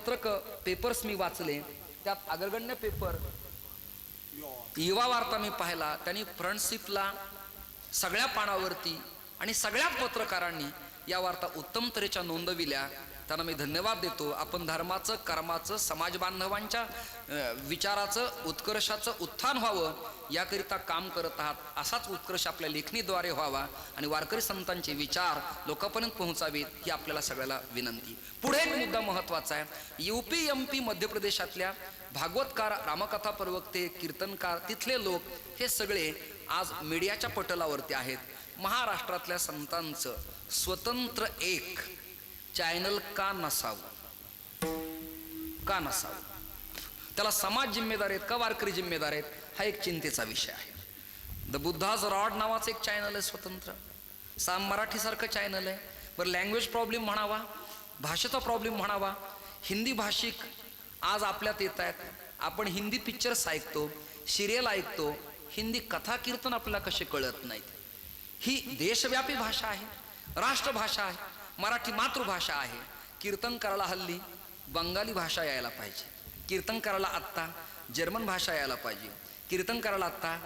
पेपर्स मी वाचले. त्यात अग्रगण्य पेपर युवा वार्ता मी पाहिला. त्यांनी फ्रंटशिपला सगळ्या पानावरती आणि सगळ्या पत्रकारांनी या वार्ता उत्तम तऱ्हेच्या नोंदविल्या. त्यांना मी धन्यवाद देतो. आपण धर्माचं, कर्माचं, समाज बांधवांच्या विचाराचं, उत्कर्षाचं उत्थान व्हावं याकरिता काम करत आहात. असाच उत्कर्ष आपल्या लेखणीद्वारे व्हावा आणि वारकरी संतांचे विचार लोकांपर्यंत पोहोचावेत ही आपल्याला सगळ्याला विनंती. पुढे एक मुद्दा महत्वाचा आहे. UP MP मध्य प्रदेशातल्या भागवतकार, रामकथा प्रवक्ते, कीर्तनकार, तिथले लोक हे सगळे आज मीडियाच्या पटलावरती आहेत. महाराष्ट्रातल्या संतांचं स्वतंत्र एक चॅनल का नसावं, का नसावं? त्याला समाज जिम्मेदार आहेत का वारकरी जिम्मेदार आहेत हा एक चिंतेचा विषय आहे. द बुद्धाज रॉड नावाचं एक चॅनल आहे स्वतंत्र, साम मराठीसारखं चॅनल आहे. बरं, लँग्वेज प्रॉब्लेम म्हणावा, भाषेचा प्रॉब्लेम म्हणावा, हिंदी भाषिक आज आपल्यात येत आहेत. आपण हिंदी पिक्चर्स ऐकतो, सिरियल ऐकतो, हिंदी कथा कीर्तन आपल्याला कसे कळत नाहीत. ही देशव्यापी भाषा आहे, राष्ट्रभाषा आहे, मराठी मातृभाषा आहे. कीर्तन करायला हल्ली बंगाली भाषा यायला पाहिजे, कीर्तन करायला आत्ता जर्मन भाषा यायला पाहिजे, कीर्तन करायला आत्ता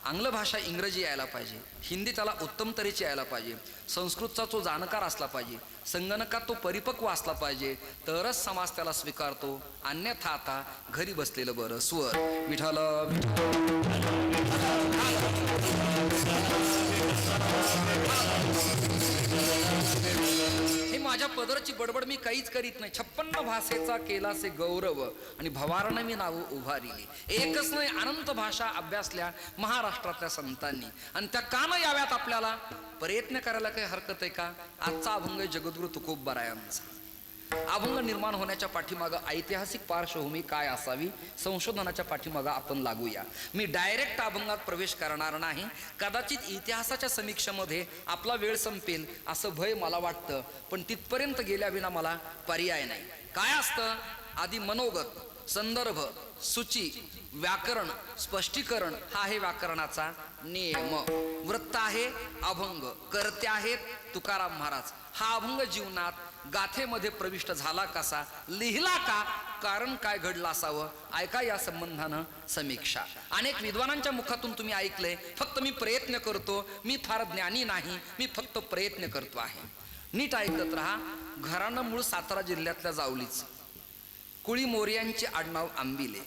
आंग्ल भाषा इंग्रजी यायला पाहिजे, हिंदी त्याला उत्तम तऱ्हेची यायला पाहिजे, संस्कृतचा तो जाणकार असला पाहिजे, संगणकात तो परिपक्व असला पाहिजे, तरच समाज त्याला स्वीकारतो. अन्यथा आता घरी बसलेलं बरं. स्वर विठाल हे माझ्या पदरची बडबड मी काहीच करीत नाही. 56 भाषेचा केलासे गौरव आणि भवारण मी नाव उभारिली. एकच नाही, अनंत भाषा अभ्यासल्या महाराष्ट्रातल्या संतांनी आणि त्या का न याव्यात आपल्याला प्रयत्न करायला काही हरकत आहे का? आजचा अभंग जगद्गुरु तुकोबारायांचा. अभंग निर्माण होण्याच्या पाठीमागं ऐतिहासिक पार्श्वभूमी काय असावी, संशोधनाच्या पाठीमागं आपण लागूया. मी डायरेक्ट अभंगात प्रवेश करणार नाही. कदाचित इतिहासाच्या समीक्षेमध्ये आपला वेळ संपेल असं भय मला वाटतं, पण तिथपर्यंत गेल्याविना मला पर्याय नाही. काय असतं? आधी मनोगत, संदर्भ, सूची, व्याकरण, स्पष्टीकरण हा आहे व्याकरणाचा नियम. वृत्त आहे अभंग, कर्ते आहेत तुकाराम महाराज. हा अभंग जीवनात गाथेमध्ये प्रविष्ट झाला कसा, लिहिला का, कारण काय घडलं असावं, ऐका या संबंधानं समीक्षा. अनेक विद्वानांच्या मुखातून तुम्ही ऐकलंय, फक्त मी प्रयत्न करतो, मी फार ज्ञानी नाही, मी फक्त प्रयत्न करतो आहे. नीट ऐकत राहा. घराणं मूळ सातारा जिल्ह्यातल्या जावलीच, कुळी मोर्यांचे आडनाव आंबिले,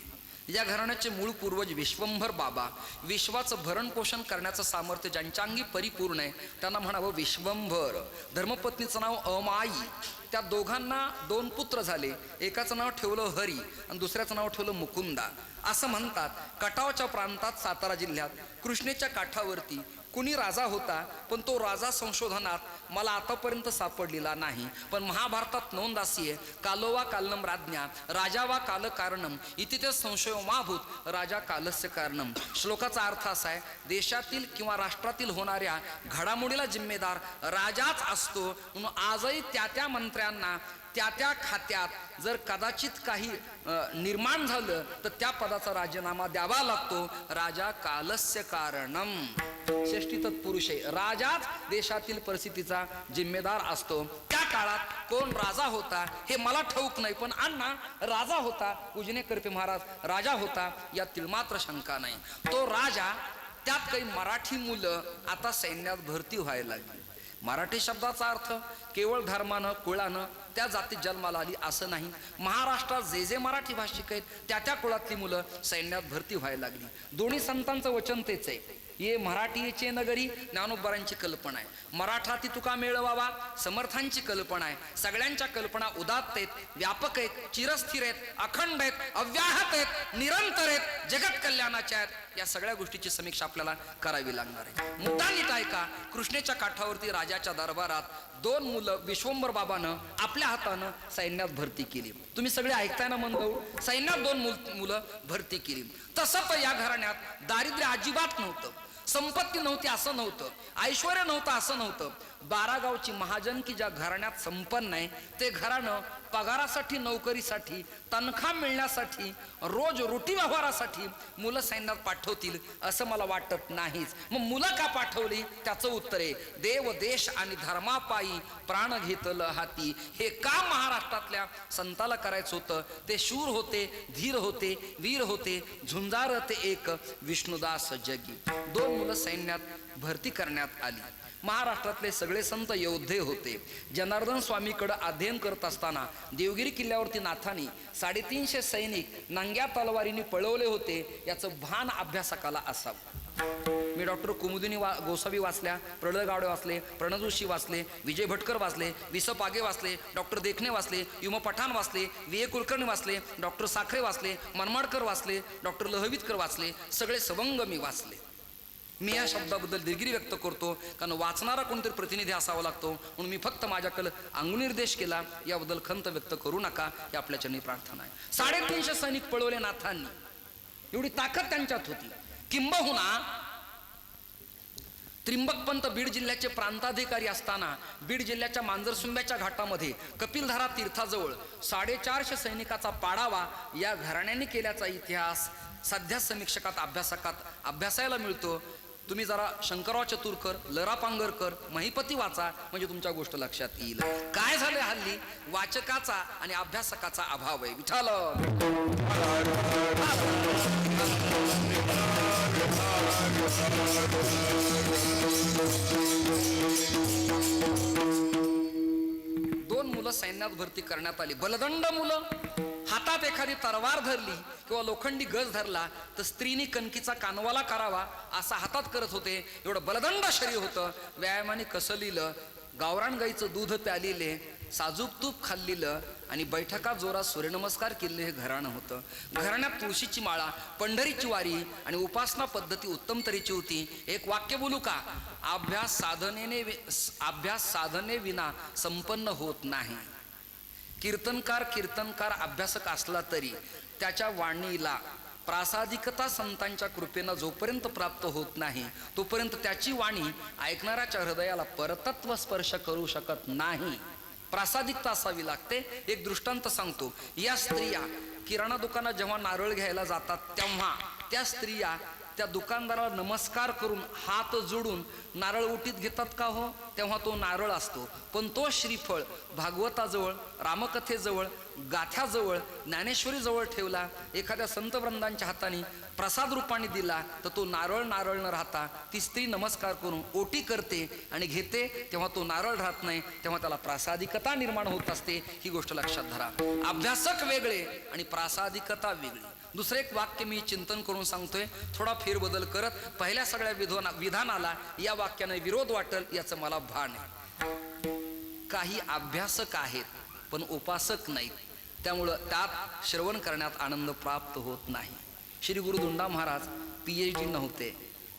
या घराण्याचे मूळ पूर्वज विश्वंभर बाबा, विश्वाचं भरण पोषण करण्याचं सामर्थ्य ज्यांच्या अंगी परिपूर्ण आहे त्यांना म्हणावं विश्वंभर. धर्मपत्नीचं नाव अमाई. त्या दोघांना 2 पुत्र झाले. एकाचं नाव ठेवलं हरी आणि दुसऱ्याचं नाव ठेवलं मुकुंदा. असं म्हणतात कटावच्या प्रांतात सातारा जिल्ह्यात कृष्णेच्या काठावरती कुणी राजा होता, पण तो राजा संशोधनात मला आतापर्यंत सापडलेला नाही. पण महाभारतात नोंद अशी आहे, कालोवा कालनम राज्ञा राजा वा काल कारणम इति ते संशयो माभूत राजा कालस्य कारणम. श्लोकाचा अर्थ असा आहे, देशातील किंवा राष्ट्रातील होणाऱ्या घडामोडीला जिम्मेदार राजाच असतो. म्हणून आजही त्या मंत्र्यांना त्या खात्यात जर कदाचित काही निर्माण झालं तर त्या पदाचा राजीनामा द्यावा लागतो. राजा कालस्य कारणम. षष्टी तत्पुरुष आहे. राजाच देशातील परिस्थितीचा जिम्मेदार असतो. त्या काळात कोण राजा होता हे मला ठाऊक नाही, पण अण्णा राजा होता. उजने करपे महाराज राजा होता यात मात्र शंका नाही. तो राजा, त्यात काही मराठी मुलं आता सैन्यात भरती व्हायला लागली. मराठी शब्दाचा अर्थ केवळ धर्मानं कुळानं त्या जातीत जन्माला आली असं नाही. महाराष्ट्रात जे मराठी भाषिक आहेत त्या कुळातली मुलं सैन्यात भरती व्हायला लागली. दोन्ही संतांचं वचन तेच आहे, ये मराठीचे नगरी. ज्ञानोबारांची कल्पना आहे. मराठाती तुका मेळवावा समर्थांची कल्पना आहे. सगळ्यांच्या कल्पना उदात्त आहेत, व्यापक आहेत, चिरस्थिर आहेत, अखंड आहेत, अव्याहत आहेत, निरंतर आहेत, जगत कल्याणाच्या आहेत. या सगळ्या गोष्टीची समीक्षा आपल्याला करावी लागणार आहे. मुद्दा नीट ऐका. कृष्णेच्या काठावरती राजाच्या दरबारात 2 मुलं विश्वंभर बाबानं आपल्या हातानं सैन्यात भरती केली. तुम्ही सगळे ऐकताय ना मंडळ? सैन्यात 2 मुलं भरती केली. तसं तर या घराण्यात दारिद्र्य अजिबात नव्हतं, संपत्ती नव्हती असं नव्हतं, ऐश्वर्य नव्हतं असं नव्हतं. 12 गावची महाजन की ज्या घराण्यात संपन्न आहे ते घराणं पगारासाठी, नोकरीसाठी, तनखा मिळण्यासाठी, रोज रोटी व्यवहारासाठी मुलं सैन्यात पाठवतील असं मला वाटत नाहीच. मग मुलं का पाठवली त्याचं उत्तर आहे, देव देश आणि धर्मापायी प्राण घेतलं हाती. हे काम महाराष्ट्रातल्या संताला करायचं होतं. ते शूर होते, धीर होते, वीर होते, झुंजार ते एक विष्णुदास जगी. 2 मुलं सैन्यात भरती करण्यात आली. महाराष्ट्रातले सगळे संत योद्धे होते. जनार्दन स्वामीकडे अध्ययन करत असताना देवगिरी किल्ल्यावरती नाथांनी 350 सैनिक नंग्या तलवारीने पळवले होते याचं भान अभ्यासकाला असावं. मी डॉक्टर कुमुदिनी गोसावी वाचल्या, प्रल्हाद गावडे वाचले, प्रणव जोशी वाचले, विजय भटकर वाचले, विस पागे वाचले, डॉक्टर देखणे वाचले, युमा पठाण वाचले, V.A. कुलकर्णी वाचले, डॉक्टर साखरे वाचले, मनमाडकर वाचले, डॉक्टर लहवीतकर वाचले. सगळे सवंग मी वाचले. मी या शब्दाबद्दल दिलगिरी व्यक्त करतो, कारण वाचणारा कोणतरी प्रतिनिधी असावा लागतो. म्हणून मी फक्त माझ्याकडे अंगुनिर्देश केला. याबद्दल खंत व्यक्त करू नका, ही आपल्या चरणी प्रार्थना आहे. 350 सैनिक पळवले नाथांनी. एवढी ताकद त्यांच्यात होती. किंबहुना त्रिंबकपंत बीड जिल्ह्याचे प्रांताधिकारी असताना बीड जिल्ह्याच्या मांजरसुंब्याच्या घाटामध्ये कपिलधारा तीर्थाजवळ 450 सैनिकाचा पाडावा या घराण्याने केल्याचा इतिहास सध्या समीक्षकात अभ्यासायला मिळतो. तुम्ही जरा शंकरराव चतुरकर, लरा पांगरकर, महिपती वाचा, म्हणजे तुमच्या गोष्ट लक्षात येईल. काय झाले हल्ली वाचकाचा आणि अभ्यासकाचा अभाव आहे. विठाल दोन मुलं सैन्यात भरती करण्यात आली. बलदंड मुलं. हातात एखादी तरवार धरली किंवा लोखंडी गज धरला तर स्त्रीनी कणकीचा कानवाला करावा असा हातात करत होते. एवढं बलदंड शरीर होतं. व्यायामाने कसलेलं, गावरान गाईचं दूध प्यालेले, साजूक तूप खाल्लेलं आणि बैठका जोरात सूर्यनमस्कार केलेले हे घराणं होतं. घराण्यात तुळशीची माळा, पंढरीची वारी आणि उपासना पद्धती उत्तम तऱ्हेची होती. एक वाक्य बोलू का? अभ्यास साधने विना संपन्न होत नाही. कीर्तनकार अभ्यासक असला तरी त्याच्या वाणीला प्रासादिकता संतांच्या कृपेनं जोपर्यंत प्राप्त होत नाही तोपर्यंत त्याची वाणी ऐकणाऱ्याच्या हृदयाला परतत्व स्पर्श करू शकत नाही. प्रासादिकता असावी लागते. एक दृष्टांत सांगतो. या स्त्रिया किराणा दुकानात जेव्हा नारळ घ्यायला जातात तेव्हा त्या स्त्रिया त्या दुकानदाराला नमस्कार करून हात जोडून नारळ उटीत घेतात का हो? तेव्हा तो नारळ असतो. पण तो श्रीफळ भागवताजवळ, रामकथेजवळ, गाथ्याजवळ, ज्ञानेश्वरीजवळ ठेवला, एखाद्या संत वृंदांच्या हाताने प्रसाद रूपाने दिला तर तो नारळ न राहता ती स्त्री नमस्कार करून ओटी करते आणि घेते, तेव्हा तो नारळ राहत नाही. तेव्हा त्याला प्रासादिकता निर्माण होत असते. ही गोष्ट लक्षात धरा. अभ्यासक वेगळे आणि प्रासादिकता वेगळी. दुसरं एक वाक्य मी चिंतन करून सांगतोय, थोडा फेरबदल करत. पहिल्या सगळ्या विधानाला या वाक्याने विरोध वाटेल याचं मला भान आहे. काही अभ्यासक आहेत पण उपासक नाहीत, त्यामुळं त्यात श्रवण करण्यात आनंद प्राप्त होत नाही. श्री गुरु धोंडा महाराज PhD नव्हते,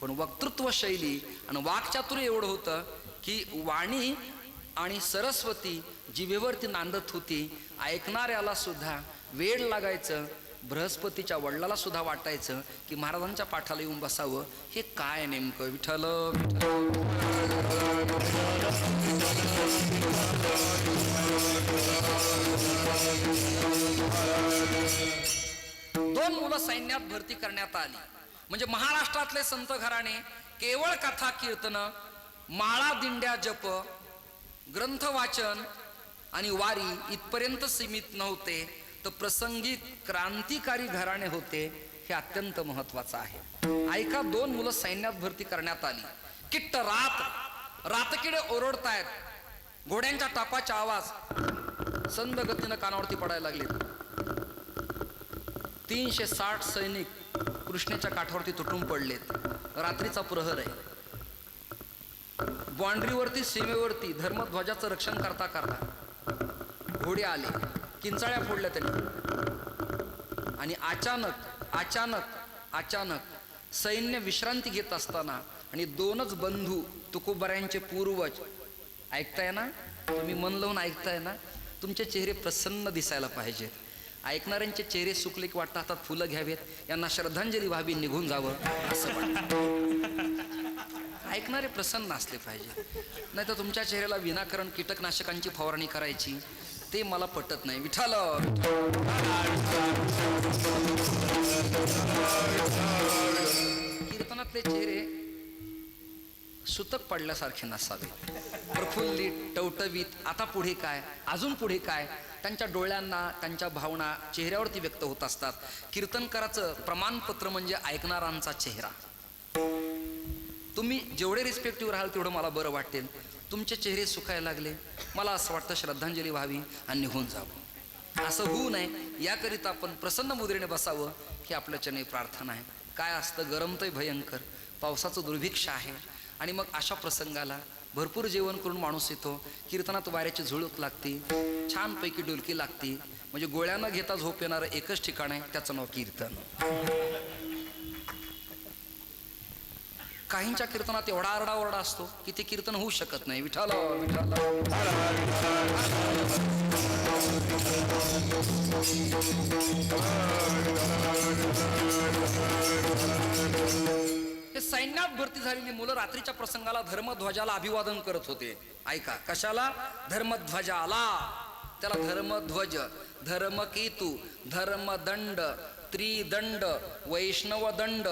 पण वक्तृत्व शैली आणि वाक्चातुर्य एवढं होतं की वाणी आणि सरस्वती जिभेवरती नांदत होती. ऐकणाऱ्याला सुद्धा वेळ लागायचं. बृहस्पतीच्या वडिलाला सुद्धा वाटायचं की महाराजांच्या पाठाला येऊन बसावं. हे काय नेमकं विठ्ठल दोन मुलं सैन्यात भरती करण्यात आली. म्हणजे महाराष्ट्रातले संत घराणे केवळ कथा कीर्तन, माळा दिंड्या जप, ग्रंथ वाचन आणि वारी इथपर्यंत सीमित नव्हते, तर प्रसंगी क्रांतिकारी घराणे होते. हे अत्यंत महत्वाचं आहे. ऐका, दोन मुलं सैन्यात भरती करण्यात आली. किट्ट रातकिडे ओरडतायत. घोड्यांच्या टापाचा आवाज संद गतीनं कानावरती पडायला लागले. 360 सैनिक कृष्णेच्या काठावरती तुटून पडलेत. रात्रीचा प्रहर आहे. बाँड्रीवरती सीमेवरती धर्मध्वजाचं रक्षण करता करता घोडे आले, किंचाळ्या फोडल्या त्यांनी. आणि अचानक सैन्य विश्रांती घेत असताना आणि दोनच बंधू तुकोबऱ्यांचे पूर्वज, ऐकताय ना तुम्ही? मन लावून ऐकताय ना? तुमचे चेहरे प्रसन्न दिसायला पाहिजेत. ऐकणाऱ्यांचे चेहरे सुकले की वाटतं हातात फुलं घ्यावेत, यांना श्रद्धांजली व्हावी, निघून जावं असं वाटतं. ऐकणारे प्रसन्न असले पाहिजे. नाही तर तुमच्या चेहऱ्याला विनाकारण कीटकनाशकांची फवारणी करायची, ते मला पटत नाही. विठ्ठल कीर्तनातले चेहरे सुतक पडल्यासारखे नसावे, प्रफुल्लित, टवटवीत. आता पुढे काय, अजून पुढे काय, त्यांच्या डोळ्यांना त्यांच्या भावना चेहऱ्यावरती व्यक्त होत असतात. कीर्तनकाराचं प्रमाणपत्र म्हणजे ऐकणाऱ्यांचा चेहरा. तुम्ही जेवढे रिस्पेक्टिव्ह राहाल तेवढं मला बरं वाटेल. तुमचे चेहरे सुकायला लागले, मला असं वाटतं श्रद्धांजली व्हावी आणि निघून जावं. असं होऊ नये याकरिता आपण प्रसन्न मुद्रेने बसावं ही आपल्याच्याने प्रार्थना आहे. काय असतं, गरमतय भयंकर, पावसाचं दुर्भिक्ष आहे. आणि मग अशा प्रसंगाला भरपूर जेवण करून माणूस येतो. कीर्तनात वाऱ्याची झुळूक लागती, छानपैकी डुलकी लागती. म्हणजे गोळ्यानं घेता झोप येणारं एकच ठिकाण आहे, त्याचं नाव कीर्तन. काहींच्या कीर्तनात एवढा आरडाओरडा असतो की ते कीर्तन होऊ शकत नाही. विठ्ठल विठ्ठल हे सैन्यात भरती झालेली मुलं रात्रीच्या प्रसंगाला धर्मध्वजाला अभिवादन करत होते. ऐका, कशाला? धर्मध्वजाला. त्याला धर्मध्वज, धर्मकेतू, धर्मदंड, त्रिदंड, वैष्णवदंड,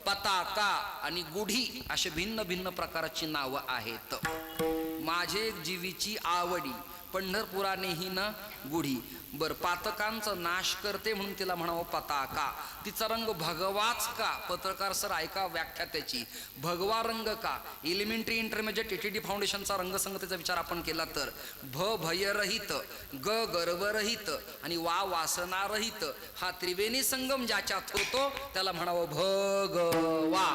पताका आणि गुढी असे भिन्न भिन्न प्रकारची नावं आहेत. माझे जीवीची आवडी पंढरपुरानेही न गुढी. बर, पातकांचा नाश करते म्हणून तिला म्हणावं पताका. तिचा रंग भगवाच का? पत्रकार सर ऐका व्याख्या त्याची. भगवा रंग का? एलिमेंटरी इंटरमिजिएट ETD फाउंडेशनचा रंगसंगतीचा विचार आपण केला तर भयरहित, गर्वरहित आणि वासनारहित हा त्रिवेणी संगम ज्याच्यात होतो त्याला म्हणावं भगवा.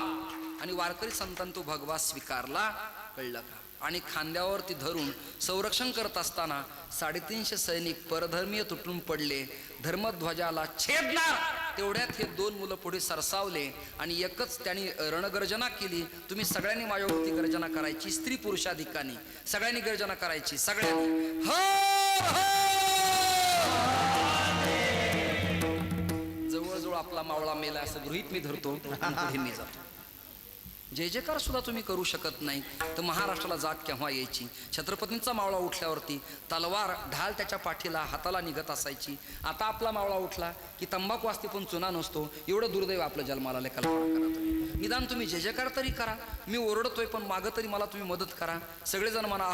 आणि वारकरी संतांनी तो भगवा स्वीकारला. कळलं का? आणि खांद्यावरती धरून संरक्षण करत असताना 350 सैनिक परधर्मीय तुटून पडले. धर्मध्वजाला छेदणार तेवढ्यात हे दोन मुलं पुढे सरसावले आणि एकच त्यांनी रणगर्जना केली. तुम्ही सगळ्यांनी माझ्यावरती गर्जना करायची, स्त्री पुरुषाधिकानी सगळ्यांनी गर्जना करायची. सगळ्यांनी जवळजवळ आपला मावळा मेला असं गृहीत मी धरतो. पुढे मी जातो. जय जयकार सुद्धा तुम्ही करू शकत नाही तर महाराष्ट्राला जाग केव्हा यायची? छत्रपतींचा मावळा उठल्यावरती तलवार ढाल त्याच्या पाठीला हाताला निघत असायची. आता आपला मावळा उठला की तंबाखू असते पण चुना नसतो. एवढं दुर्दैव आपलं जन्माला आलंय. कल्पना करा तुम्ही. निदान तुम्ही जय जयकार तरी करा. मी ओरडतोय पण मागं तरी मला तुम्ही मदत करा. सगळेजण म्हणा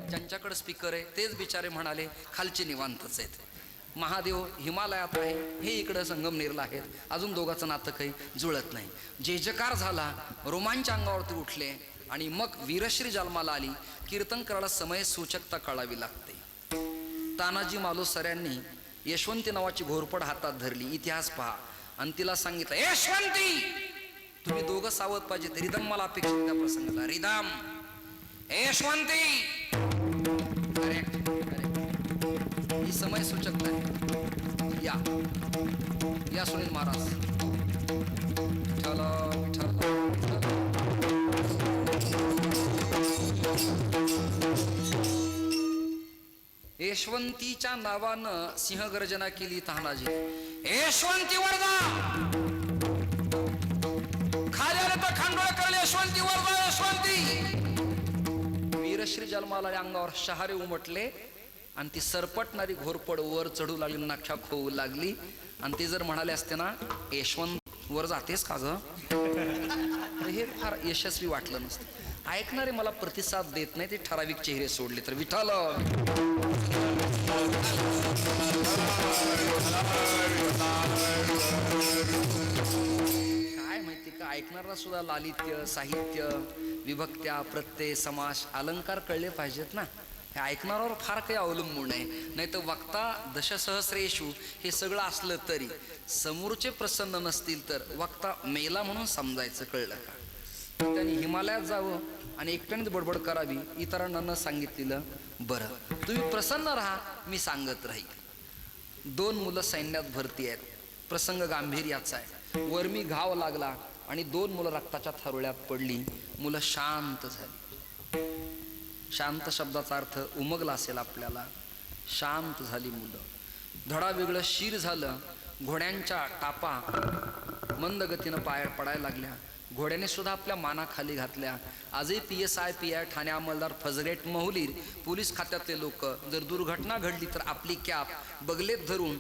ज्यांच्याकडे स्पीकर आहे तेच बिचारे म्हणाले खालचे निवांतच आहेत. महादेव हिमालयात आहे, हे इकडं संगमनेरला आहेत. अजून दोघांचं नातं काही जुळत नाही. जय जयकार झाला, रोमांच अंगावरती उठले आणि मग वीरश्री जन्माला आली. कीर्तन करायला समय सूचकता कळावी लागते. तानाजी मालुसऱ्यांनी यशवंती नावाची घोरपड हातात धरली, इतिहास पहा, आणि तिला सांगितलं, यशवंती तुम्ही दोघं सावध पाहिजे. रिदम मला अपेक्षित त्या प्रसंगाला. रिदम, यशवंती. Correct, correct. ही समय सूचकता आहे. या सुनील महाराज. विठ्ठल विठ्ठल. यशवंतीच्या नावानं सिंहगर्जना केली तानाजी. यशवंती वरदा, खाली आले तर खांडोळकर. यशवंती वरदा, यशवंती. वीरश्री जन्माला अंगावर शहारे उमटले आणि ती सरपटणारी घोरपड वर चढू लागली, नाख्या खोवू लागली. आणि ते जर म्हणाले असते ना, यशवंत वर जातेस का ग, हे फार यशस्वी वाटलं नसतं. ऐकणारे मला प्रतिसाद देत नाही, ते ठराविक चेहरे सोडले तर. विठ्ठल काय माहिती का, ऐकणारा सुद्धा लालित्य, साहित्य, विभक्त्या, प्रत्यय, समास, अलंकार कळले पाहिजेत ना. हे ऐकणाऱ्यावर फार काही अवलंबून आहे. नाही तर वक्ता दशसहस्रेषु हे सगळं असलं तरी समोरचे प्रसन्न नसतील तर वक्ता मेला म्हणून समजायचं. कळलं का. त्यांनी हिमालयात जावं आणि एकट्यानेच बडबड करावी, इतरांना न सांगितलेलं बरं. तुम्ही प्रसन्न राहा, मी सांगत राहील. 2 मुलं सैन्यात भरती आहेत. प्रसंग गांभीर्याचा आहे. वरमी घाव लागला आणि 2 मुलं रक्ताच्या थारोळ्यात पडली. मुलं शांत झाली. शांत शब्दाचा अर्थ उमगला असेल आपल्याला. शांत झाली मुलं. धडा वेगळं शिर झालं. घोड्यांच्या टापा मंद गतीनं पाया पडायला लागल्या. घोड्याने सुद्धा आपल्या मानाखाली घातल्या. आजही PSI, PI, ठाणे अंमलदार, फजरेट, महुलीर, पोलीस खात्यातले लोक जर दुर्घटना घडली तर आपली कॅप बगलेत धरून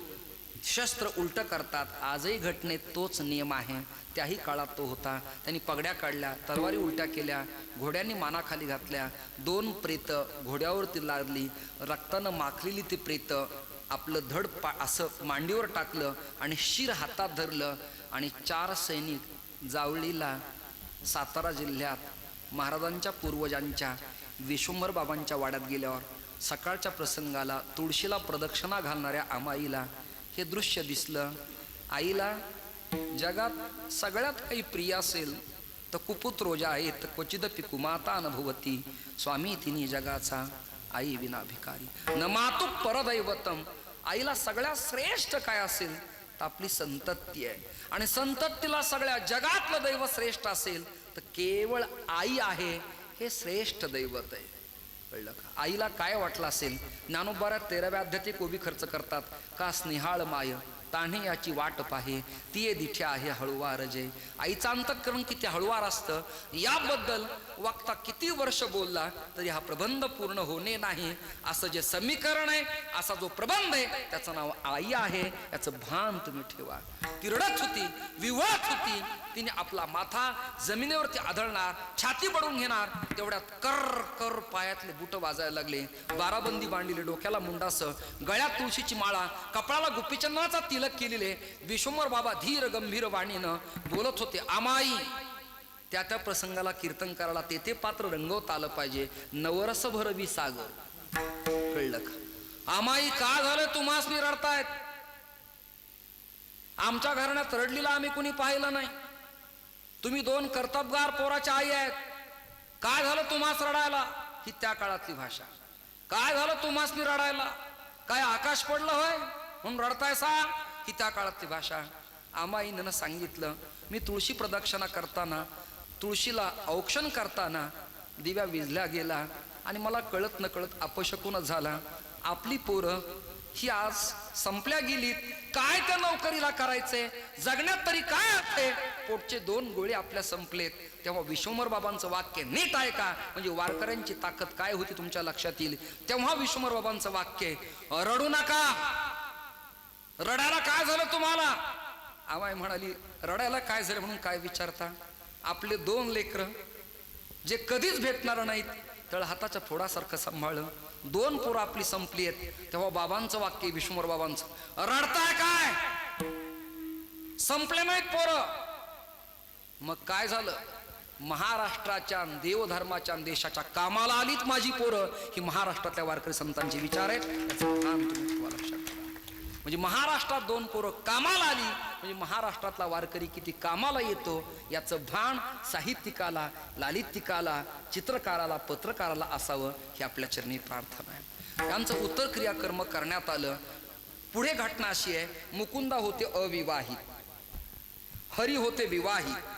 शस्त्र उलट करतात. आजही घटनेत तोच नियम आहे. त्याही काळात तो होता. त्यांनी पगड्या काढल्या, तलवारी उलट्या केल्या, घोड्यांनी मानाखाली घातल्या. 2 प्रेत घोड्यावरती लागली. रक्तानं माखलेली ती प्रेत आपलं धड असं मांडीवर टाकलं आणि शिर हातात धरलं. आणि 4 सैनिक जावळीला, सातारा जिल्ह्यात महाराजांच्या पूर्वजांच्या विश्वंभर बाबांच्या वाड्यात गेल्यावर सकाळच्या प्रसंगाला तुळशीला प्रदक्षिणा घालणाऱ्या आमाईला हे दृश्य दिसलं. आईला जगात सगळ्यात काही प्रिय असेल तर कुपुत रोजा आहेत, क्वचिदपि कुमाता अनुभवती. स्वामी तिन्ही जगाचा, आई विना भिकारी. न मातु परदैवतम. आईला सगळ्यात श्रेष्ठ काय असेल तर आपली संतती आहे. आणि संततीला सगळ्या जगातलं दैव श्रेष्ठ असेल तर केवळ आई आहे, हे श्रेष्ठ दैवत आहे. कळलं का. आईला काय वाटलं असेल. ज्ञानोबाऱ्या 13व्या अध्यात्मिक उभी खर्च करतात. का स्नेहाळ माय तान्हे याची वाट पाहे, ती दिठ्या आहे हळुवार जय. आईचं अंतःकरण किती हळुवार असतं याबद्दल वक्ता किती वर्ष बोलला तरी हा प्रबंध पूर्ण होणे नाही. असं जे समीकरण आहे, असा जो प्रबंध आहे, त्याचं नाव आई आहे. याचं भान तुम्ही ठेवा. ती रडत होती, विवळत होती. तिने आपला माथा जमिनीवरती आदळणार, छाती बडून घेणार. तेवढ्यात कर कर पायातले बुट वाजायला लागले. बाराबंदी बांधलेले, डोक्याला मुंडास, गळ्यात तुळशीची माळा, कपाळाला गुप्पीचंदनाचा तिलक केलेले विश्वंभर बाबा धीर गंभीर वाणीनं बोलत होते. आमाई. त्या त्या प्रसंगाला कीर्तन करायला तेथे पात्र रंगवता आलं पाहिजे. नवरस भरवी सागर. कळलं का. आमाई का झालं तुम्हासनी रडतायत. आमच्या घराण्यात रडलीला आम्ही कुणी पाहिलं नाही. तुम्ही 2 कर्तबगार पोराच्या आई आहेत. काय झालं तुम्हास रडायला. ही त्या काळातली भाषा. काय झालं तुम्हासनी रडायला. काय आकाश पडलं होय म्हणून रडतायसा. ही त्या काळातली भाषा. आमाईनं सांगितलं, मी तुळशी प्रदक्षिणा करताना, तुळशीला औक्षण करताना दिव्या विझल्या गेला आणि मला कळत न कळत अपशकुनच झाला. आपली पोरं ही आज संपल्या गेलीत. काय त्या नोकरीला करायचंय. जगण्यात तरी काय आहे. पोटचे 2 गोळे आपल्या संपलेत. तेव्हा विश्वंभर बाबांचं वाक्य नीट आहे का, म्हणजे वारकऱ्यांची ताकद काय होती तुमच्या लक्षात येईल. तेव्हा विश्वंभर बाबांचं वाक्य, रडू नका. रडायला काय झालं तुम्हाला. आमाई म्हणाली, रडायला काय झालं म्हणून काय विचारता. आपले 2 लेकरं जे कधीच भेटणार नाहीत, तळ हाताच्या फोडासारखं सांभाळलं. 2 पोरं आपली संपली आहेत. तेव्हा बाबांचं वाक्य, विश्वंभर बाबांचं, रडताय काय. संपले नाहीत पोरं. मग काय झालं. महाराष्ट्राच्या देवधर्माच्या देशाच्या कामाला आलीत माझी पोरं, ही महाराष्ट्रातल्या वारकरी संतांचे विचार आहेत. याचं भान तुम्ही ठेवा लक्षात ठेवा. म्हणजे महाराष्ट्रात 2 पोरं कामाला आली म्हणजे महाराष्ट्रातला वारकरी किती कामाला येतो याचं भान साहित्यिकाला, लालित्यिकाला, चित्रकाराला, पत्रकाराला असावं ही आपल्या चरणी प्रार्थना आहे. यांचं उत्तर क्रियाकर्म करण्यात आलं. पुढे घटना अशी आहे, मुकुंदा होते अविवाहित, हरी होते विवाहित.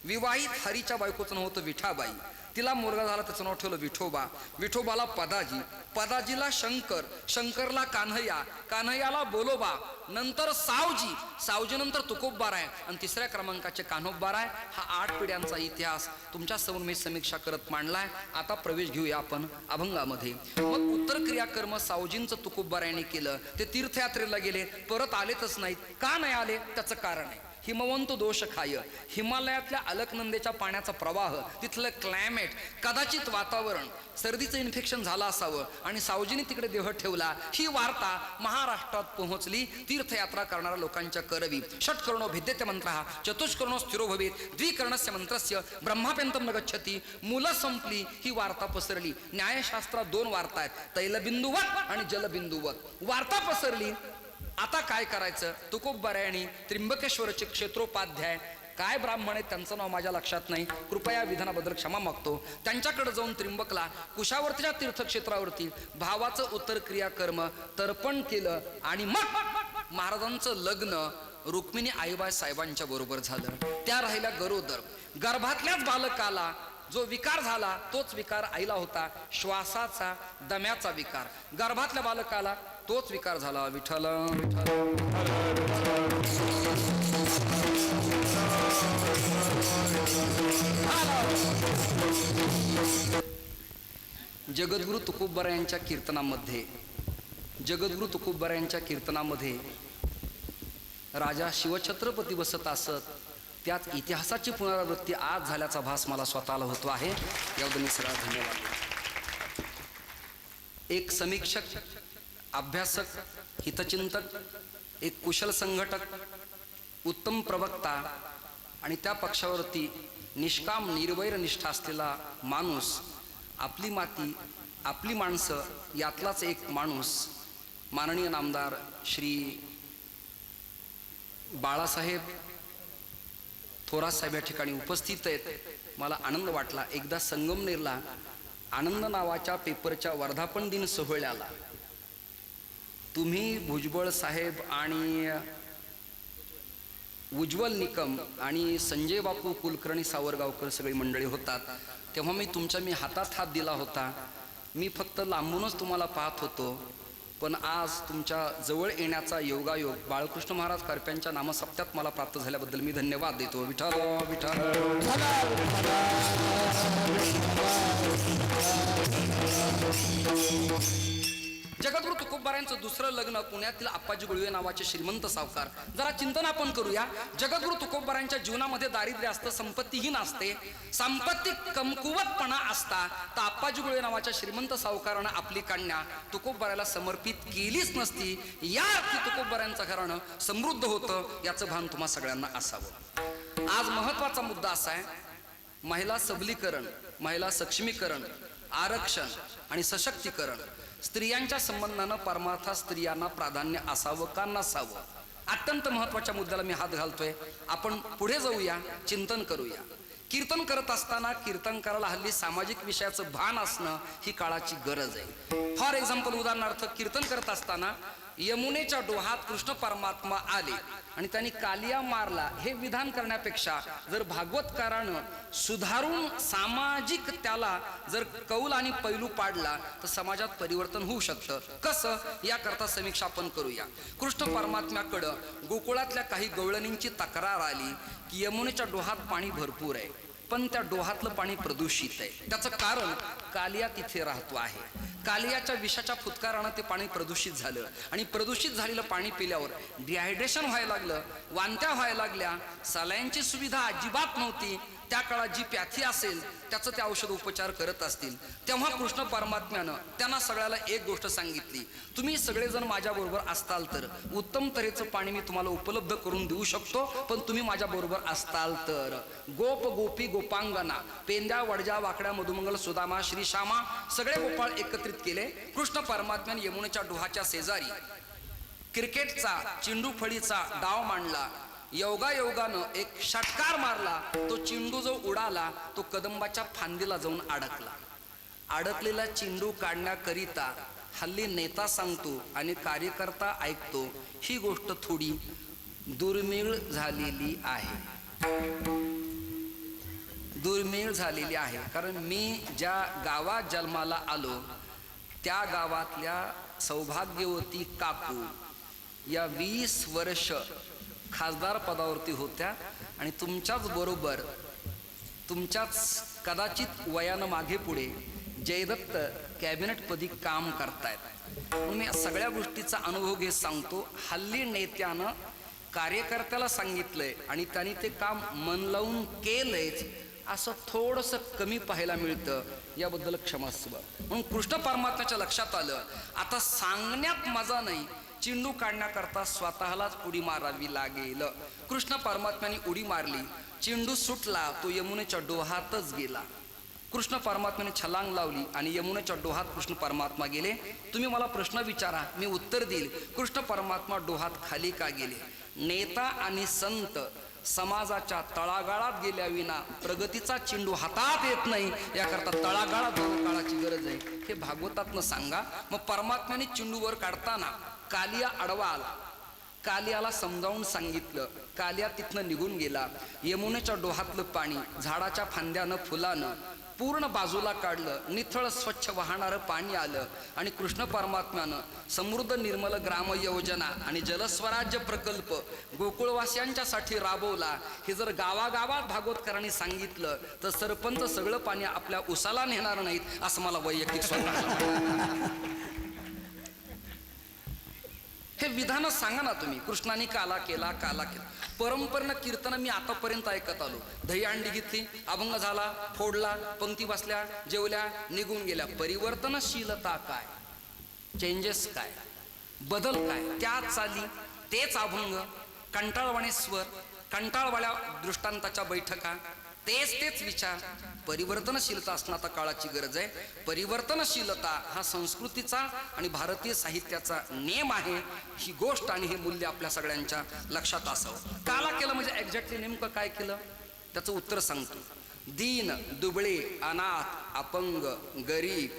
विवाहित हरीच्या बायकोचं नाव होतं विठाबाई. तिला मुलगा झाला, त्याचं नाव ठेवलं विठोबा. विठोबाला पदाजी, पदाजीला शंकर, शंकरला कान्हैया, कान्हैयाला बोलोबा, नंतर सावजी, सावजी नंतर तुकोबबाराय आणि 3ऱ्या क्रमांकाचे कान्होबबाराय. हा 8 पिढ्यांचा इतिहास तुमच्या समोर मी समीक्षा करत मांडलाय. आता प्रवेश घेऊया आपण अभंगामध्ये. मग उत्तर क्रियाकर्म सावजींचं तुकोबबारायने केलं. ते तीर्थयात्रेला गेले, परत आलेतच नाहीत. का नाही आले त्याचं कारण आहे. हिमवंत दोष खाय, हिमालयातल्या अलकनंदेच्या पाण्याचा प्रवाह, तिथलं क्लायमेट, कदाचित वातावरण, सर्दीचं इन्फेक्शन झालं असावं आणि सावजीने तिकडे देह ठेवला. ही वार्ता महाराष्ट्रात पोहोचली. तीर्थयात्रा करणाऱ्या लोकांच्या करवी. षट्कर्णो भिद्यते मंत्रः, चतुष्कर्णो स्थिरो भवेत्, द्विकर्णस्य मंत्रस्य ब्रह्माप्यंतम न गच्छति. मुलं संपली, ही वार्ता पसरली. न्यायशास्त्रात 2 वार्ता आहेत, तैलबिंदुवत आणि जलबिंदुवत. वार्ता पसरली. आता काय करायचं? तुकोबबाराय आणि त्र्यंबकेश्वरचे क्षेत्रोपाध्याय काय ब्राह्मण आहेत त्यांचं नाव माझ्या लक्षात नाही, कृपया विधानाबद्दल क्षमा मागतो. त्यांच्याकडे जाऊन त्र्यंबकला कुशावर्तीच्या तीर्थक्षेत्रावरती भावाचं उत्तर क्रियाकर्म तर्पण केलं आणि मग महाराजांचं लग्न रुक्मिणी आईबाई साहेबांच्या बरोबर झालं. त्या राहिल्या गरोदर. गर्भातल्याच बालकाला जो विकार झाला तोच विकार आईला होता, श्वासाचा, दम्याचा विकार. गर्भातल्या बालकाला तोच विकार झाला. विठ्ठल जगद्गुरु तुकोबरायांच्या कीर्तनामध्ये, जगद्गुरु तुकोबरायांच्या कीर्तनामध्ये राजा शिवछत्रपती बसत असत. त्यात इतिहासाची पुनरावृत्ती आज झाल्याचा भास मला स्वतःला होतो आहे. याबद्दल मी सगळा धन्यवाद. एक समीक्षक, अभ्यासक, हितचिंतक, एक कुशल संघटक, उत्तम प्रवक्ता आणि त्या पक्षावरती निष्काम निर्वैर निष्ठा असलेला माणूस, आपली माती, आपली माणसं यातलाच एक माणूस, माननीय नामदार श्री बाळासाहेब थोरात साहेब या ठिकाणी उपस्थित आहेत. मला आनंद वाटला. एकदा संगमनेरला आनंद नावाच्या पेपरच्या वर्धापन दिन सोहळ्याला तुम्ही, भुजबळ साहेब आणि उज्ज्वल निकम आणि संजय बापू कुलकर्णी सावरगावकर सगळी मंडळी होतात. तेव्हा मी हातात हात दिला होता. मी फक्त लांबूनच तुम्हाला पाहत होतो, पण आज तुमच्या जवळ येण्याचा योगायोग बाळकृष्ण महाराज करप्यांच्या नामसप्त्यात मला प्राप्त झाल्याबद्दल मी धन्यवाद देतो. विठ्ठल विठ्ठल. जगद्गुरु तुकोबरायांचं दुसरं लग्न पुण्यातील आप्पाजी गुळवे नावाचे श्रीमंत सावकार. जरा चिंतन आपण करूया. जगद्गुरु तुकोबरायांच्या जीवनामध्ये दारिद्र्य असतं, संपत्तीही नसते, संपत्ती कमकुवतपणा असता, तर आप्पाजी गुळवे नावाच्या श्रीमंत सावकारानं आपली कन्या तुकोबरायाला समर्पित केलीच नसती. या अर्थी तुकोबरायांचं घराणं समृद्ध होतं, याचं भान तुम्हा सगळ्यांना असावं. आज महत्वाचा मुद्दा असा आहे, महिला सबलीकरण, महिला सक्षमीकरण, आरक्षण आणि सशक्तीकरण. स्त्रियांच्या संबंधानं परमार्थात स्त्रियांना प्राधान्य असावं का नसावं, अत्यंत महत्वाच्या मुद्द्याला मी हात घालतोय. आपण पुढे जाऊया, चिंतन करूया. कीर्तन करत असताना कीर्तनकाराला हल्ली सामाजिक विषयाचं भान असणं ही काळाची गरज आहे. फॉर एक्झाम्पल, उदाहरणार्थ, कीर्तन करत असताना यमुनेच्या डोहात कृष्ण परमात्मा आले आणि त्यांनी कालिया मारला हे विधान करण्यापेक्षा जर भागवतकारानं सुधारून सामाजिक त्याला जर कौल आणि पैलू पाडला तर समाजात परिवर्तन होऊ शकतं. कसं, याकरता समीक्षा आपण करूया. कृष्ण परमात्म्याकडं गोकुळातल्या काही गवळणींची तक्रार आली की यमुनेच्या डोहात पाणी भरपूर आहे, पण त्या डोहातलं पाणी प्रदूषित आहे. त्याचं कारण कालिया तिथे राहतो आहे. कालियाच्या विषाच्या फुतकारानं ते पाणी प्रदूषित झालं आणि प्रदूषित झालेलं पाणी पिल्यावर डिहायड्रेशन व्हायला लागलं, वांत्या व्हायला लागल्या, सलाईनची सुविधा अजिबात नव्हती. त्या काळात जी प्याथी असेल त्याचं ते औषध उपचार करत असतील, तेव्हा कृष्ण परमात्म्यानं त्यांना सगळ्याला एक गोष्ट सांगितली, तुम्ही सगळेजण माझ्याबरोबर असताल तर उत्तम तऱ्हेचं पाणी मी तुम्हाला उपलब्ध करून देऊ शकतो, पण तुम्ही माझ्याबरोबर असताल तर. गोप गोपी गोपांगना, पेंद्या वडजा वाकड्या मधुमंगल सुदामा श्रीश्यामा सगळे गोपाळ एकत्रित केले. कृष्ण परमात्म्याने यमुनेच्या डोहाच्या शेजारी क्रिकेटचा चिंडू फळीचा डाव मांडला. योगायोगानं एक षटकार मारला, तो चिंडू जो उडाला तो कदंबाच्या फांदीला जाऊन अडकला. अडकलेला चिंडू काढण्याकरिता हल्ली नेता सांगतो आणि कार्यकर्ता ऐकतो, ही गोष्ट थोडी दुर्मिळ झालेली आहे. दुर्मिळ झालेली आहे कारण मी ज्या गावात जन्माला आलो त्या गावातल्या सौभाग्यवती काकू या 20 वर्ष खासदार पदावरती होत्या आणि तुमच्याच बरोबर तुमच्याच कदाचित वयानं मागे पुढे जयदत्त कॅबिनेटपदी काम करतायत. म्हणून मी सगळ्या गोष्टीचा अनुभव घेत सांगतो. हल्ली नेत्यानं कार्यकर्त्याला सांगितलंय आणि त्यांनी ते काम मन लावून केलंयच असं थोडंसं कमी पाहायला मिळतं, याबद्दल क्षमस्व. म्हणून कृष्ण परमात्म्याच्या लक्षात आलं, आता सांगण्यात मजा नाही, चिंडू काढण्याकरता स्वतःलाच उडी मारावी लागेल. कृष्ण परमात्म्याने उडी मारली, चिंडू सुटला, तो यमुनेच्या डोहातच गेला. कृष्ण परमात्म्याने छलांग लावली आणि यमुनेच्या डोहात कृष्ण परमात्मा गेले. तुम्ही मला प्रश्न विचारा, मी उत्तर देईल. कृष्ण परमात्मा डोहात खाली का गेले? नेता आणि संत समाजाच्या तळागाळात गेल्या विना प्रगतीचा चिंडू हातात येत नाही, याकरता तळागाळात जाणं काळाची गरज आहे. हे भागवतातनं सांगा. मग परमात्म्याने चिंडूवर काढताना कालिया अडवा आला. कालियाला समजावून सांगितलं, कालिया तिथनं निघून गेला. यमुनेच्या डोहातलं पाणी झाडाच्या फांद्यानं फुलानं पूर्ण बाजूला काढलं, निथळ स्वच्छ वाहणारं पाणी आलं आणि कृष्ण परमात्म्यानं समृद्ध निर्मल ग्राम योजना आणि जलस्वराज्य प्रकल्प गोकुळवासियांच्यासाठी राबवला. हे जर गावागावात भागवतकरांनी सांगितलं तर सरपंच सगळं पाणी आपल्या उसाला नेणार नाहीत, असं मला वैयक्तिक स्वतः. हे विधान सांगा ना तुम्ही, कृष्णाने काला केला काला केला. परंपरेनं कीर्तन मी आतापर्यंत ऐकत आलो. दहीहंडी घेतली, अभंग झाला, फोडला, पंक्ती बसल्या, जेवल्या, निघून गेल्या. परिवर्तनशीलता काय? चेंजेस काय? बदल काय? त्याच चाली, तेच अभंग, कंटाळवाणे स्वर, कंटाळवाड्या दृष्टांताच्या बैठका, तेच विचार. परिवर्तनशीलता असणं आता काळाची गरज आहे. परिवर्तनशीलता हा संस्कृतीचा आणि भारतीय साहित्याचा नेम आहे. ही गोष्ट आणि हे मूल्य आपल्या सगळ्यांच्या लक्षात असावं. काला केलं म्हणजे एक्झॅक्टली नेमकं काय केलं त्याचं उत्तर सांगतो. दीन, दुबळे, अनाथ, अपंग, गरीब,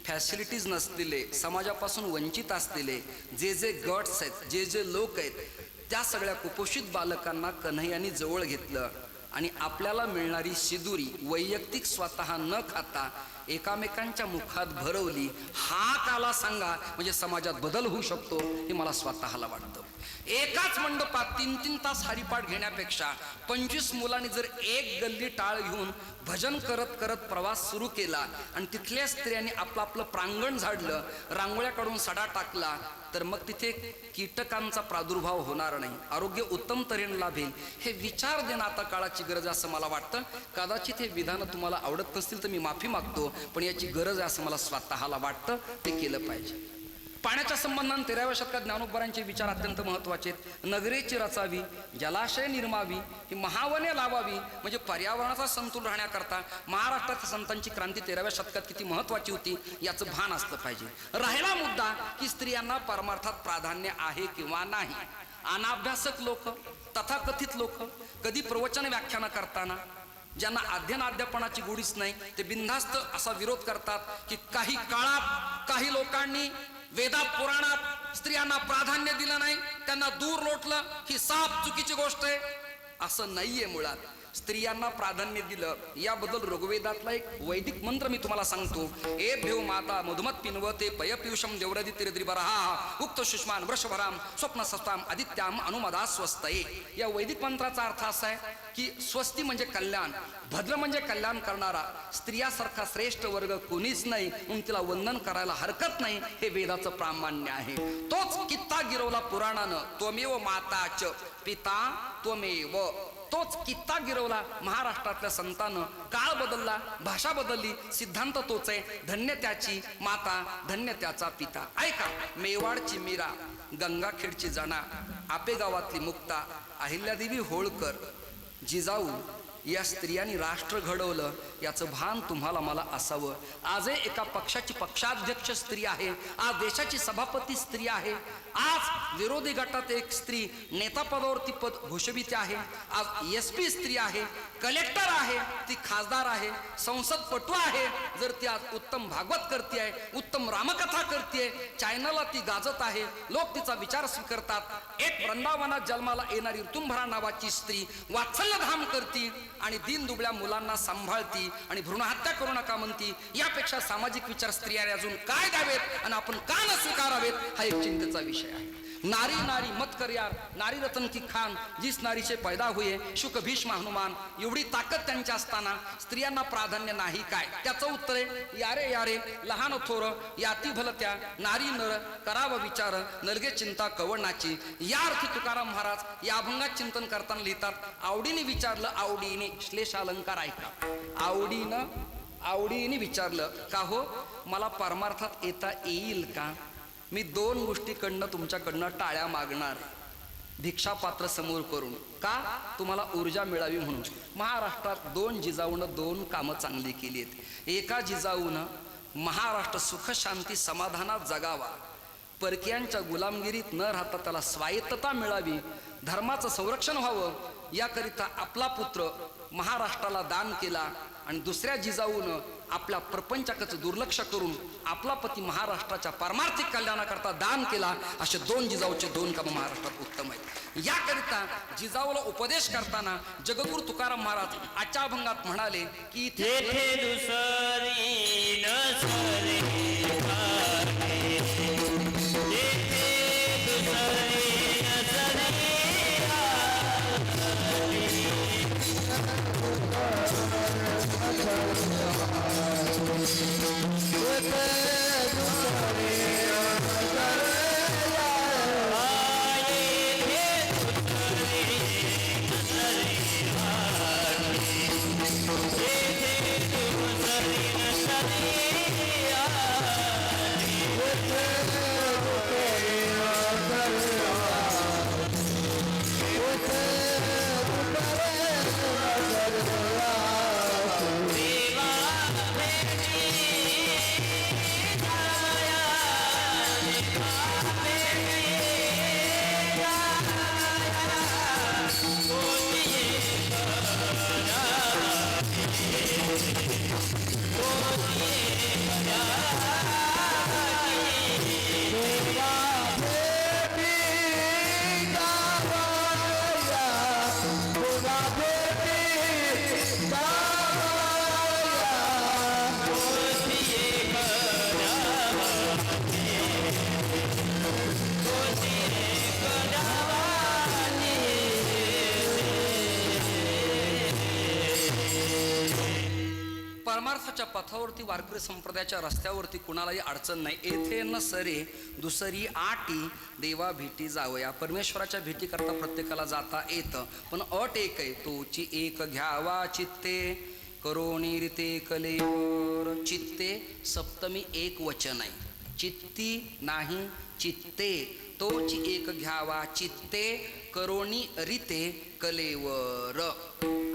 फॅसिलिटीज नसलेले, समाजापासून वंचित असलेले जे जे गट्स आहेत, जे जे लोक आहेत, त्या सगळ्या कुपोषित बालकांना कन्हैयाने जवळ घेतलं आणि आपल्याला मिळणारी शिदुरी वैयक्तिक स्वतः न खाता एकामेकांच्या मुखात भरवली. हा काला सांगा म्हणजे समाजात बदल होऊ शकतो, हे मला स्वतःला वाटतं. एकाच मंडपात 3-3 तास हरिपाठ घेण्यापेक्षा 25 मुलांनी जर एक गल्ली टाळ घेऊन भजन करत करत प्रवास सुरू केला आणि तिथल्या स्त्रियांनी आपलं आपलं प्रांगण झाडलं, रांगोळ्या काढून सडा टाकला, तर मग तिथे कीटकांचा प्रादुर्भाव होणार नाही, आरोग्य उत्तम तऱ्हेने लाभेल. हे विचार देणं आता काळाची गरज आहे असं मला वाटतं. कदाचित हे विधान तुम्हाला आवडत नसतील तर मी माफी मागतो, पण याची गरज आहे असं मला स्वतःला वाटतं. ते केलं पाहिजे. पाण्याच्या संबंधाने 13व्या शतकात ज्ञानोबरांचे विचार अत्यंत महत्वाचे आहेत. नगरेची रचावी, जलाशय निर्मावी, ही महावने लावावी, म्हणजे पर्यावरणाचा समतोल राहण्याकरता महाराष्ट्राच्या संतांची क्रांती 13व्या शतकात किती महत्वाची होती याचं भान असलं पाहिजे. राहिला मुद्दा की स्त्रियांना परमार्थात प्राधान्य आहे किंवा नाही. अनाभ्यासक लोक, तथाकथित लोक कधी प्रवचन व्याख्यान करताना ज्यांना अध्ययनाध्यापनाची गोडीच नाही ते बिनधास्त असा विरोध करतात की काही काळात काही लोकांनी वेदात पुराणात स्त्रियांना प्राधान्य दिलं नाही, त्यांना दूर लोटलं, ही साफ चुकीची गोष्ट आहे. असं नाहीये. मुळात स्त्रियांना प्राधान्य दिलं. याबद्दल ऋग्वेदातला एक वैदिक मंत्र मी तुम्हाला सांगतो. ए भेव माता मधुमत पिन्वते पयपीयूषम देवरदी तिरद्रिबरहा उक्त सुष्मान वृषभराम स्वप्न सस्ताम आदित्याम अनुमदा स्वस्तये. या वैदिक मंत्राचा अर्थ असा आहे की स्वस्ती म्हणजे कल्याण, भद्र म्हणजे कल्याण करणारा, स्त्रियासारखा श्रेष्ठ वर्ग कोणीच नाही, म्हणून तिला वंदन करायला हरकत नाही, हे वेदाचं प्रामाण्य आहे. तोच कित्ता गिरवला पुराणानं. त्वमेव माताच पिता त्वमेव. तोच कित्ता गिरवला महाराष्ट्रातल्या संतानं. काळ बदलला, भाषा बदलली, सिद्धांत तोच आहे. धन्य त्याची माता, धन्य त्याचा पिता. ऐका, मेवाडची मीरा, गंगाखेडची जना, आपेगावातली मुक्ता, अहिल्यादेवी होळकर, जिजाऊ या स्त्रियांनी राष्ट्र घडवलं याचं भान तुम्हाला मला असावं. आजही एका पक्षाची पक्षाध्यक्ष स्त्री आहे, आज देशाची सभापती स्त्री आहे, आज विरोधी गटात एक स्त्री नेता पदावरती पद भूषविते आहे, आज SP स्त्री आहे, कलेक्टर आहे, ती खासदार आहे, संसदपटू आहे. जर ती आज उत्तम भागवत करते आहे, उत्तम रामकथा करते, चॅनलला ती गाजत आहे, लोक तिचा विचार स्वीकारतात. एक वृंदावनात जन्माला येणारी ऋतुंभरा नावाची स्त्री वात्सल्यधाम करती आणि दीन दुबळ्या मुलांना सांभाळती आणि भ्रूणहत्या करू नका म्हणती. यापेक्षा सामाजिक विचार स्त्रियाने अजून काय द्यावेत आणि आपण का न स्वीकारावेत हा एक चिंतेचा विषय आहे. नारी नारी मत कर यार, नारी रतन की खान, जिस नारी से पैदा हुए शुक भीष्म हनुमान. एवढी ताकद त्यांच्या असताना स्त्रियांना प्राधान्य नाही काय? त्याचं उत्तर आहे, यारे यारे लहान थोर याती भलत्या, नारी नर करावं विचार, नलगे चिंता कवडनाची. या अर्थी तुकाराम महाराज या अभंगात चिंतन करताना लिहितात, आवडीने विचारलं, आवडीने. श्लेष अलंकार ऐका, आवडीने विचारलं का हो, मला परमार्थात येता येईल का? मी 2 गोष्टीकडनं तुमच्याकडनं टाळ्या मागणार, भिक्षापात्र समोर करून. का? तुम्हाला ऊर्जा मिळावी म्हणून. महाराष्ट्रात 2 जिजाऊनं 2 कामं चांगली केली आहेत. एका जिजाऊनं महाराष्ट्र सुख शांती समाधानात जगावा, परकीयांच्या गुलामगिरीत न राहता त्याला स्वायत्तता मिळावी, धर्माचं संरक्षण व्हावं, याकरिता आपला पुत्र महाराष्ट्राला दान केला. आणि दुसऱ्या जिजाऊनं आपल्या प्रपंचाकडचं दुर्लक्ष करून आपला पती महाराष्ट्राच्या पारमार्थिक कल्याणाकरता दान केला. असे 2 जिजाऊचे 2 कामं महाराष्ट्रात उत्तम आहेत. याकरिता जिजाऊला उपदेश करताना जगद्गुरु तुकाराम महाराज आजच्या अभंगात म्हणाले की तेथे दुसरी नसरे भागे, तेथे दुसरी नसरे परमार्थाच्या पथावरती वारकरी संप्रदायाच्या रस्त्यावरती कुणालाही अडचण नाही. येथे न सरे दुसरी आटी देवा भेटी जावया. परमेश्वराच्या भेटी करता प्रत्येकाला जाता येतं, पण अट एक आहे, तोची एक घ्यावा चित्ते करोणी रीते कलेवर. चित्ते सप्तमी एक वचन आहे, चित्ती नाही चित्ते. तोची एक घ्यावा चित्ते करोणी रीते कलेवर.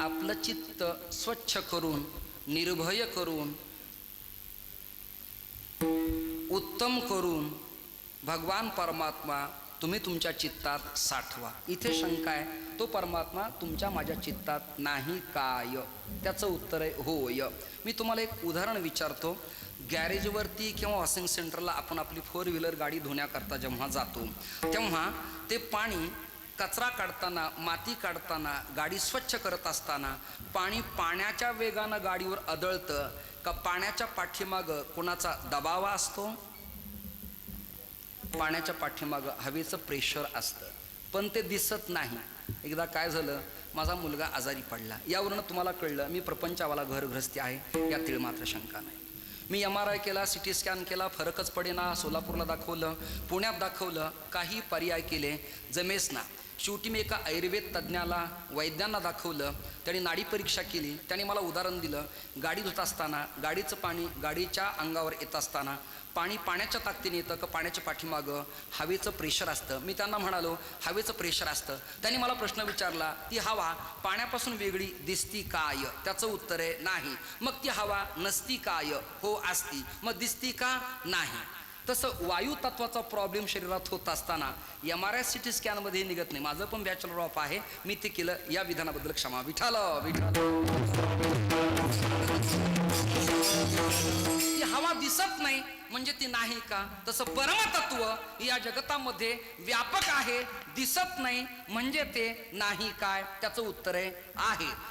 आपलं चित्त स्वच्छ करून, निर्भय करून, उत्तम करून भगवान परमात्मा तुम्ही तुमच्या चित्तात साठवा. इथे शंका आहे, तो परमात्मा तुमच्या माझ्या चित्तात नाही काय? त्याचं उत्तर आहे होय. मी तुम्हाला एक उदाहरण विचारतो. गॅरेजवरती किंवा वॉशिंग सेंटरला आपण आपली 4 व्हीलर गाडी धुण्याकरता जेव्हा जातो, तेव्हा ते पाणी कचरा काढताना, माती काढताना, गाडी स्वच्छ करत असताना पाणी पाण्याच्या वेगानं गाडीवर आदळतं का पाण्याच्या पाठीमागं कोणाचा दबावा असतो? पाण्याच्या पाठीमागं हवेचं प्रेशर असतं, पण ते दिसत नाही. एकदा काय झालं, माझा मुलगा आजारी पडला. यावरून तुम्हाला कळलं मी प्रपंचावाला घरगृहस्थी आहे, यातील मात्र शंका नाही. मी MRI केला, CT स्कॅन केला, फरकच पडेना. सोलापूरला दाखवलं, पुण्यात दाखवलं, काही पर्याय केले, जमेस ना. शेवटी मी एका आयुर्वेद तज्ज्ञाला वैद्यांना दाखवलं. त्यांनी नाडी परीक्षा केली. त्यांनी मला उदाहरण दिलं. गाडी धुत असताना गाडीचं पाणी गाडीच्या अंगावर येत असताना पाणी पाण्याच्या ताकदीने येतं का पाण्याच्या पाठीमागं हवेचं प्रेशर असतं. मी त्यांना म्हणालो हवेचं प्रेशर असतं. त्यांनी मला प्रश्न विचारला ती हवा पाण्यापासून वेगळी दिसती काय? त्याचं उत्तर आहे नाही. मग ती हवा नसती काय? हो असती. मग दिसती का? नाही. तसं वायू तत्वाचा प्रॉब्लेम शरीरात होत असताना MRI CT स्कॅनमध्ये निघत नाही. माझं पण बॅचलर ऑफ आहे, मी ते केलं. या विधानाबद्दल क्षमा. विठाल ती हवा दिसत नाही म्हणजे ती नाही का? तसं परमतत्व या जगतामध्ये व्यापक आहे, दिसत नाही म्हणजे ते नाही काय? त्याचं उत्तर आहे.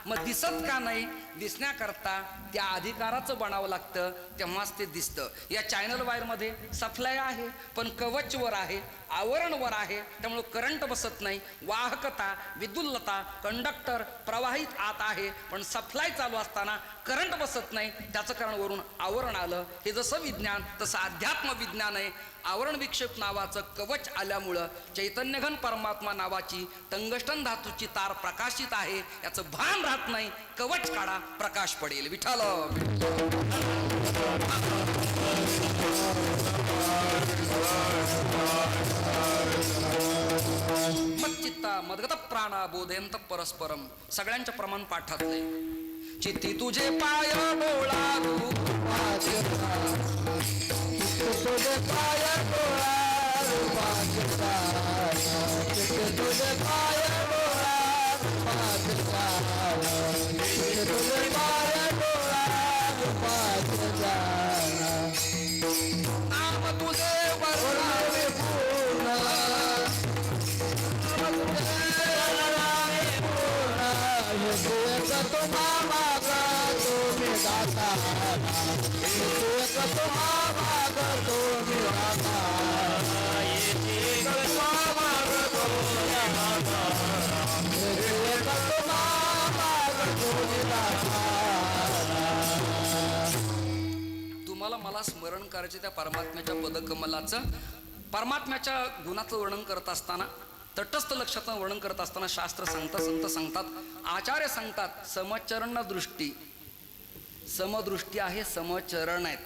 मग दिसत का नाही? दिसण्याकरता त्या अधिकाराचं बनावं लागतं, तेव्हाच ते दिसतं. या चॅनल वायरमध्ये सप्लाय आहे पण कवचवर आहे, आवरणवर आहे, त्यामुळं करंट बसत नाही. वाहकता, विद्युल्लता, कंडक्टर प्रवाहित आत आहे पण सप्लाय चालू असताना करंट बसत नाही. त्याचं कारण वरून आवरण आलं. हे जसं विज्ञान तसं अध्यात्म विज्ञान आहे. आवरण विक्षेप नावाचं कवच आल्यामुळं चैतन्यघन परमात्मा नावाची टंगस्टन धातूची तार प्रकाशित आहे. याचं भान राहत नाही. कवच काढा, प्रकाश पडेल. विठाल मच्चित्ता मदगत प्राणा बोधयंत परस्परम. सगळ्यांच्या प्रमाण पाठातले चित्ती तुझे पाय डोळारू तुझे पाय डोळारू तुझे पाय डोळारू तुझे पाय डोळारू नाम तुझे वर्णावे पूर्ण तुम्हाला मला स्मरण करायचे त्या परमात्म्याच्या पदकमलाचं. परमात्म्याच्या गुणाचं वर्णन करत असताना, तटस्थ लक्षाचं वर्णन करत असताना शास्त्र सांगतात, संत सांगतात, आचार्य सांगतात समचरण दृष्टी. समदृष्टी आहे, समचरण आहेत.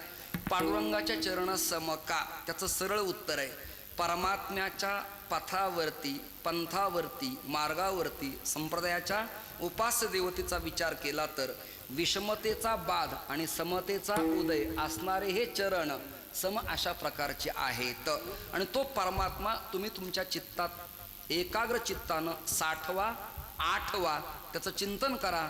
पांडुरंगाच्या चरण समका. त्याचं सरळ उत्तर आहे परमात्म्याच्या पथावरती, पंथावरती, मार्गावरती संप्रदायाच्या उपास्य देवतेचा विचार केला तर विषमतेचा बाध आणि समतेचा उदय असणारे हे चरण सम अशा प्रकारचे आहेत. आणि तो परमात्मा तुम्ही तुमच्या चित्तात एकाग्र चित्तानं साठवा, आठवा, त्याचं चिंतन करा.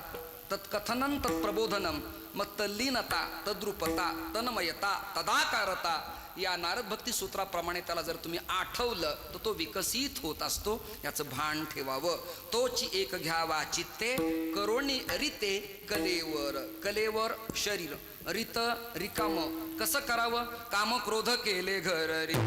तत्कथनम तत्प्रबोधनम. मग तल्लीनता, तद्रुपता, तन्मयता, तदाकारता या नारद भक्ती सूत्राप्रमाणे त्याला जर तुम्ही आठवलं तर तो विकसित होत असतो. याचं भान ठेवावं. तोची एक घ्यावा चित्ते करोणी रिते कलेवर. कलेवर शरीर, रित रिकाम. कसं करावं? काम क्रोध केले घर रे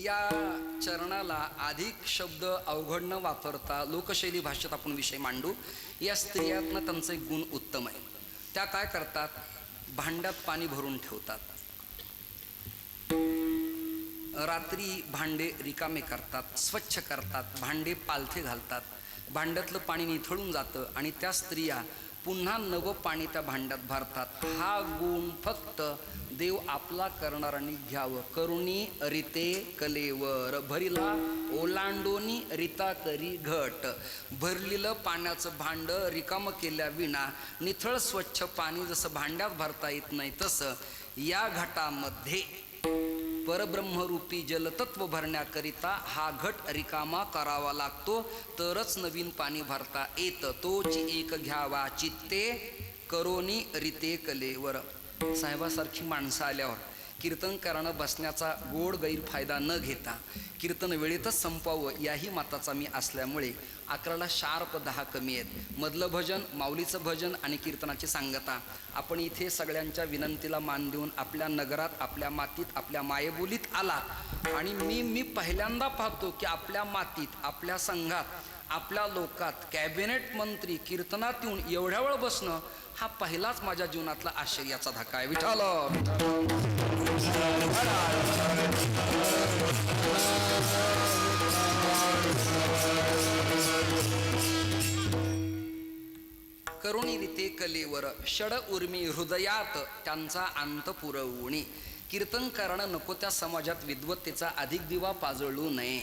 या चरणाला अधिक शब्द अवघड न वापरता लोकशैली भाषेत आपण विषय मांडू. या स्त्रियातनं त्यांचं एक गुण उत्तम आहे. त्या काय करतात? भांड्यात पाणी भरून ठेवतात. रात्री भांडे रिकामे करतात, स्वच्छ करतात, भांडे पालथे घालतात, भांड्यातलं पाणी निथळून जातं आणि त्या स्त्रिया पुन्हा नवं पाणी त्या भांड्यात भरतात. हा गुण फक्त देव आपला करणारांनी घ्यावं. करुणी रीते कलेवर भरिला ओलांडोनी रीता करी घट. भरलेलं पाण्याचं भांड रिकामं केल्या विना निथळ स्वच्छ पाणी जसं भांड्यात भरता येत नाही, तसं या घटामध्ये परब्रह्मरूपी जलतत्व भरण्याकरिता हा घट रिकामा करावा लागतो, तरच नवीन पाणी भरता येतं. तोच एक घ्यावा चित्ते करोनी रीते कलेवर. साहेबासारखी माणसं आल्यावर कीर्तनकारानं बसण्याचा गोड गैरफायदा न घेता कीर्तन वेळेतच संपवावं याही मताचा मी असल्यामुळे 11ला शार्प 10 कमी आहेत. मधलं भजन, माऊलीचं भजन आणि कीर्तनाची सांगता. आपण इथे सगळ्यांच्या विनंतीला मान देऊन आपल्या नगरात, आपल्या मातीत, आपल्या मायबोलीत आलात आणि मी पहिल्यांदा पाहतो की आपल्या मातीत, आपल्या संघात, आपल्या लोकात कॅबिनेट मंत्री कीर्तनात येऊन एवढ्या वेळ बसणं हा पहिलाच माझ्या जीवनातला आश्चर्याचा धक्का आहे. विठ्ठल करुणी रीते कलेवर षड उर्मी हृदयात त्यांचा अंत पुरवणी. कीर्तन करणं नको त्या समाजात विद्वत्तेचा अधिक दिवा पाजळू नये.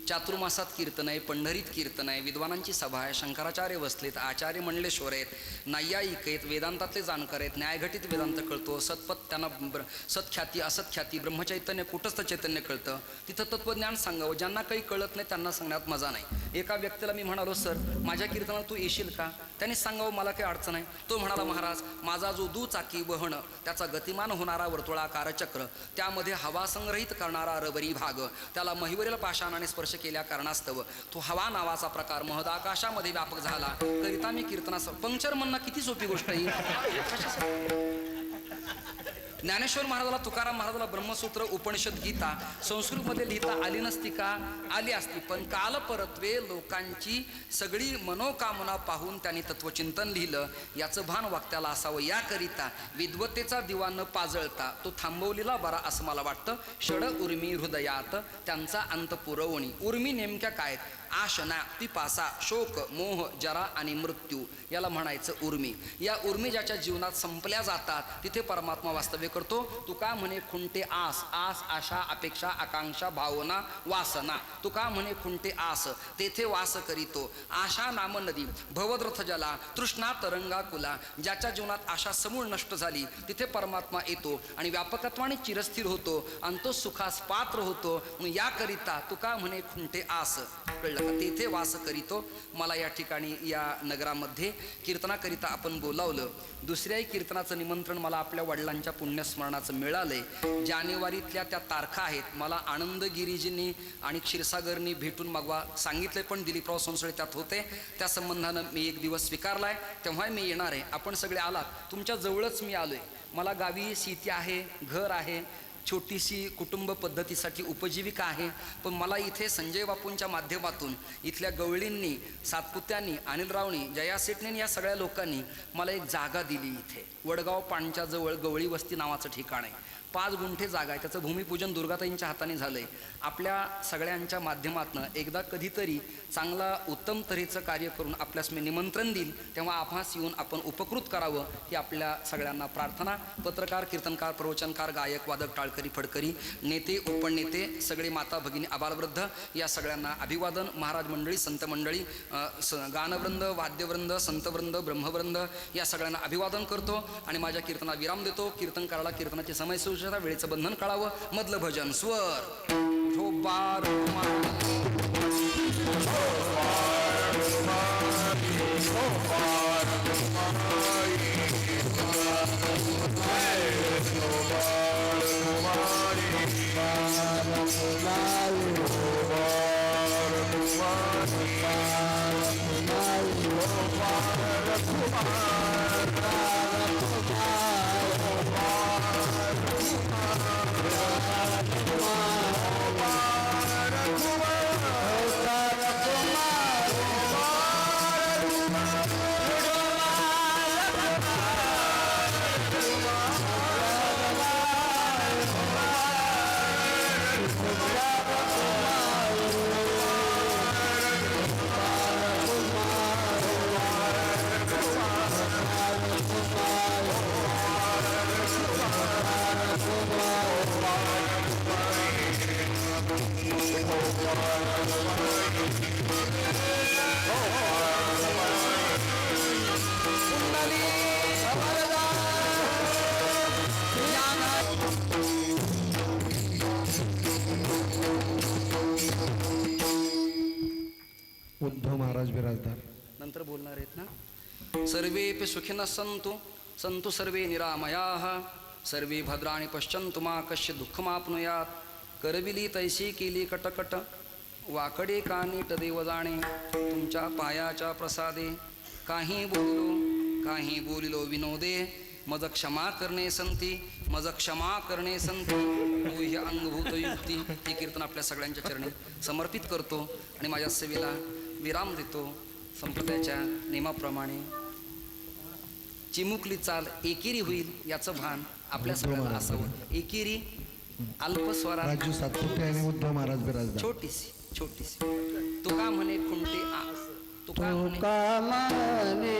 चातुर्मासात कीर्तन आहे, पंढरीत कीर्तन आहे, विद्वानांची सभा आहे, शंकराचार्य बसलेत, आचार्य मंडलेश्वर आहेत, नैयायिक आहेत, वेदांतातले जाणकार आहेत, न्यायघटित वेदांत कळतो, सत्पथ त्यांना सत्ख्याती असत्ख्याती ब्रह्मचैतन्य कुटस्थ चैतन्य कळतं. तिथं तत्त्वज्ञान सांगावं. ज्यांना काही कळत नाही त्यांना सांगण्यात मजा नाही. एका व्यक्तीला मी म्हणालो, सर माझ्या कीर्तनात तू येशील का? त्यांनी सांगावं मला काही अडचण आहे. तो म्हणाला, महाराज माझा जो दुचाकी वहन, त्याचा गतिमान होणारा वर्तुळाकार चक्र, त्यामध्ये हवा संग्रहित करणारा रबरी भाग, त्याला महिवरील पाषाणाने स्पर्श केल्या कारणास्तव तो हवा नावाचा प्रकार महदाकाशामध्ये व्यापक झाला. करिता मी कीर्तनास पंक्चर म्हणणं किती सोपी गोष्ट आहे. ज्ञानेश्वर महाराजाला, तुकाराम महाराजाला ब्रह्मसूत्र, उपनिषद, गीता संस्कृतमध्ये लिहिता आली नसती का? आली असती, पण कालपरत्वे लोकांची सगळी मनोकामना पाहून त्यांनी तत्वचिंतन लिहिलं. याचं भान वाक्याला असावं. याकरिता विद्वत्तेचा दिवा न पाजळता तो थांबवलेला बरा असं मला वाटतं. षड उर्मी हृदयात त्यांचा अंत पुरवणी. उर्मी नेमक्या काय? आशना, पिपासा, शोक, मोह, जरा आणि मृत्यू याला म्हणायचं उर्मी. या उर्मी ज्याच्या जीवनात संपल्या जातात तिथे परमात्मा वास्तव्य करतो. तुका म्हणे खुंटे आस, आस आशा अपेक्षा आकांक्षा भावना वासना. तुका म्हणे खुंटे आस, तेथे वास करीतो. आशा नाम नदी भवद्रथ जला तृष्णा तरंगा कुला. ज्याच्या जीवनात आशा समूळ नष्ट झाली तिथे परमात्मा येतो आणि व्यापकत्वाने चिरस्थिर होतो आणि तो सुखास पात्र होतो. याकरिता तुका म्हणे खुंटे आस, कळलं? तेथे वास करीतो. मला या ठिकाणी या नगरामध्ये कीर्तनाकरिता आपण बोलावलं. दुसऱ्याही कीर्तनाचं निमंत्रण मला आपल्या वडिलांच्या पुण्यस्मरणाचं मिळालंय. जानेवारीतल्या त्या तारखा आहेत. मला आनंद गिरीजींनी आणि क्षीरसागरनी भेटून मागवा सांगितले, पण दिलीपराव सोनसळे त्यात होते. त्या संबंधानं मी एक दिवस स्वीकारलाय, तेव्हा मी येणार आहे. आपण सगळे आलात, तुमच्या जवळच मी आलोय. मला गावी शेती आहे, घर आहे, छोटीशी कुटुंब पद्धतीसाठी उपजीविका आहे. पण मला इथे संजय बापूंच्या माध्यमातून इथल्या गवळींनी, सातपुत्यांनी, अनिलरावनी, जया सेठनेनी या सगळ्या लोकांनी मला एक जागा दिली. इथे वडगाव पाणच्या जवळ गवळी वस्ती नावाचं ठिकाण आहे. 5 गुंठे जागा आहे. त्याचं भूमिपूजन दुर्गाताईंच्या हाताने झालं आहे. आपल्या सगळ्यांच्या माध्यमातून एकदा कधीतरी चांगला उत्तम तऱ्हेचं कार्य करून आपल्यास मी निमंत्रण देईल, तेव्हा आपणास येऊन आपण उपकृत करावं ही आपल्या सगळ्यांना प्रार्थना. पत्रकार, कीर्तनकार, प्रवचनकार, गायक, वादक, टाळकरी, फडकरी, नेते, उपनेते, सगळे माता भगिनी, आबालवृद्ध या सगळ्यांना अभिवादन. महाराज मंडळी, संत मंडळी, गानवृंद, वाद्यवृंद, संतवृंद, ब्रह्मवृंद या सगळ्यांना अभिवादन करतो आणि माझ्या कीर्तनाला विराम देतो. कीर्तनकाराला कीर्तनाची समय सुविधा, वेळेचं बंधन कळावं. मधलं भजन स्वर उद्धव महाराज बिराजदार. नंतर बोलणार आहेत ना. सर्वेपि सुखिनः सन्तु सन्तु सर्वे निरामयाः सर्वे भद्राणि पश्यन्तु मा कश्चित् दुःखमाप्नुयात्. करविली तैसी केली कटकट वाकडे कानीट देव जाणे तुमच्या पायाच्या प्रसादे. काही बोलिलो विनोदे मज क्षमा करणे संती मज क्षमा करणे संती ही अंगभूत युक्ती. हे कीर्तन आपल्या सगळ्यांच्या चरणी समर्पित करतो आणि माझ्या सेवेला विराम देतो. संप्रदायाच्या नियमाप्रमाणे चिमुकली चाल एकेरी होईल याचं भान आपल्या सगळ्यांना असावं. एकेरी अल्पस्वरा राजू सातपुते आणि उद्धव महाराज बिराजदार. छोटीशी तुका म्हणे खुंटे आ तुका म्हणे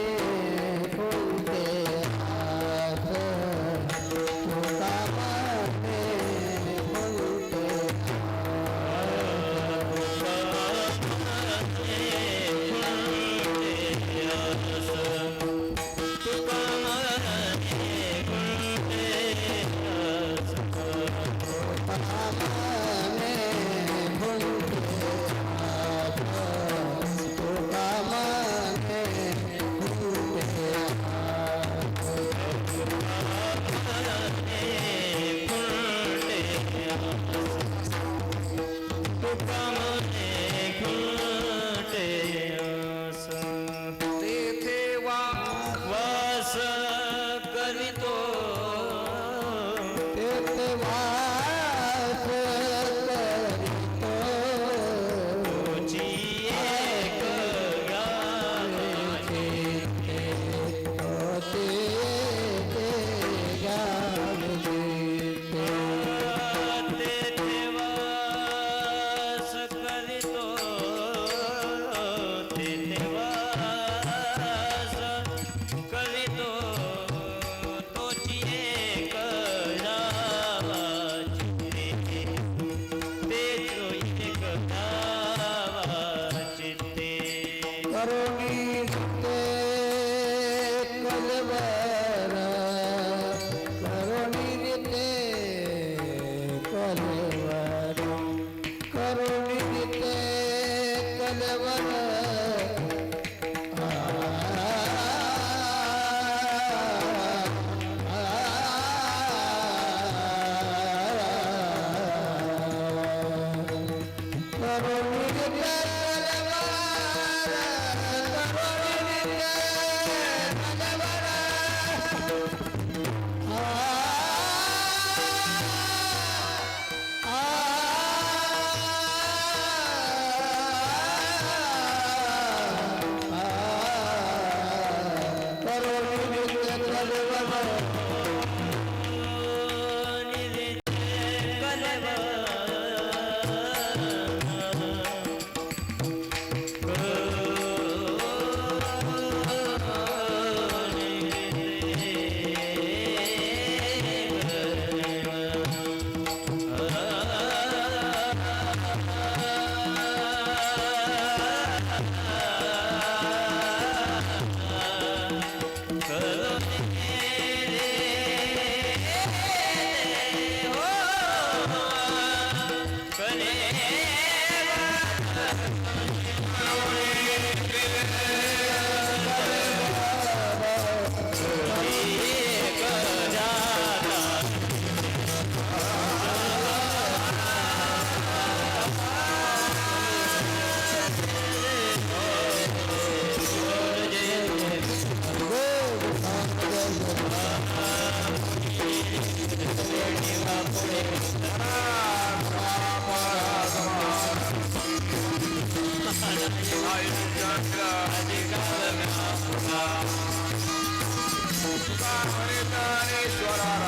Swara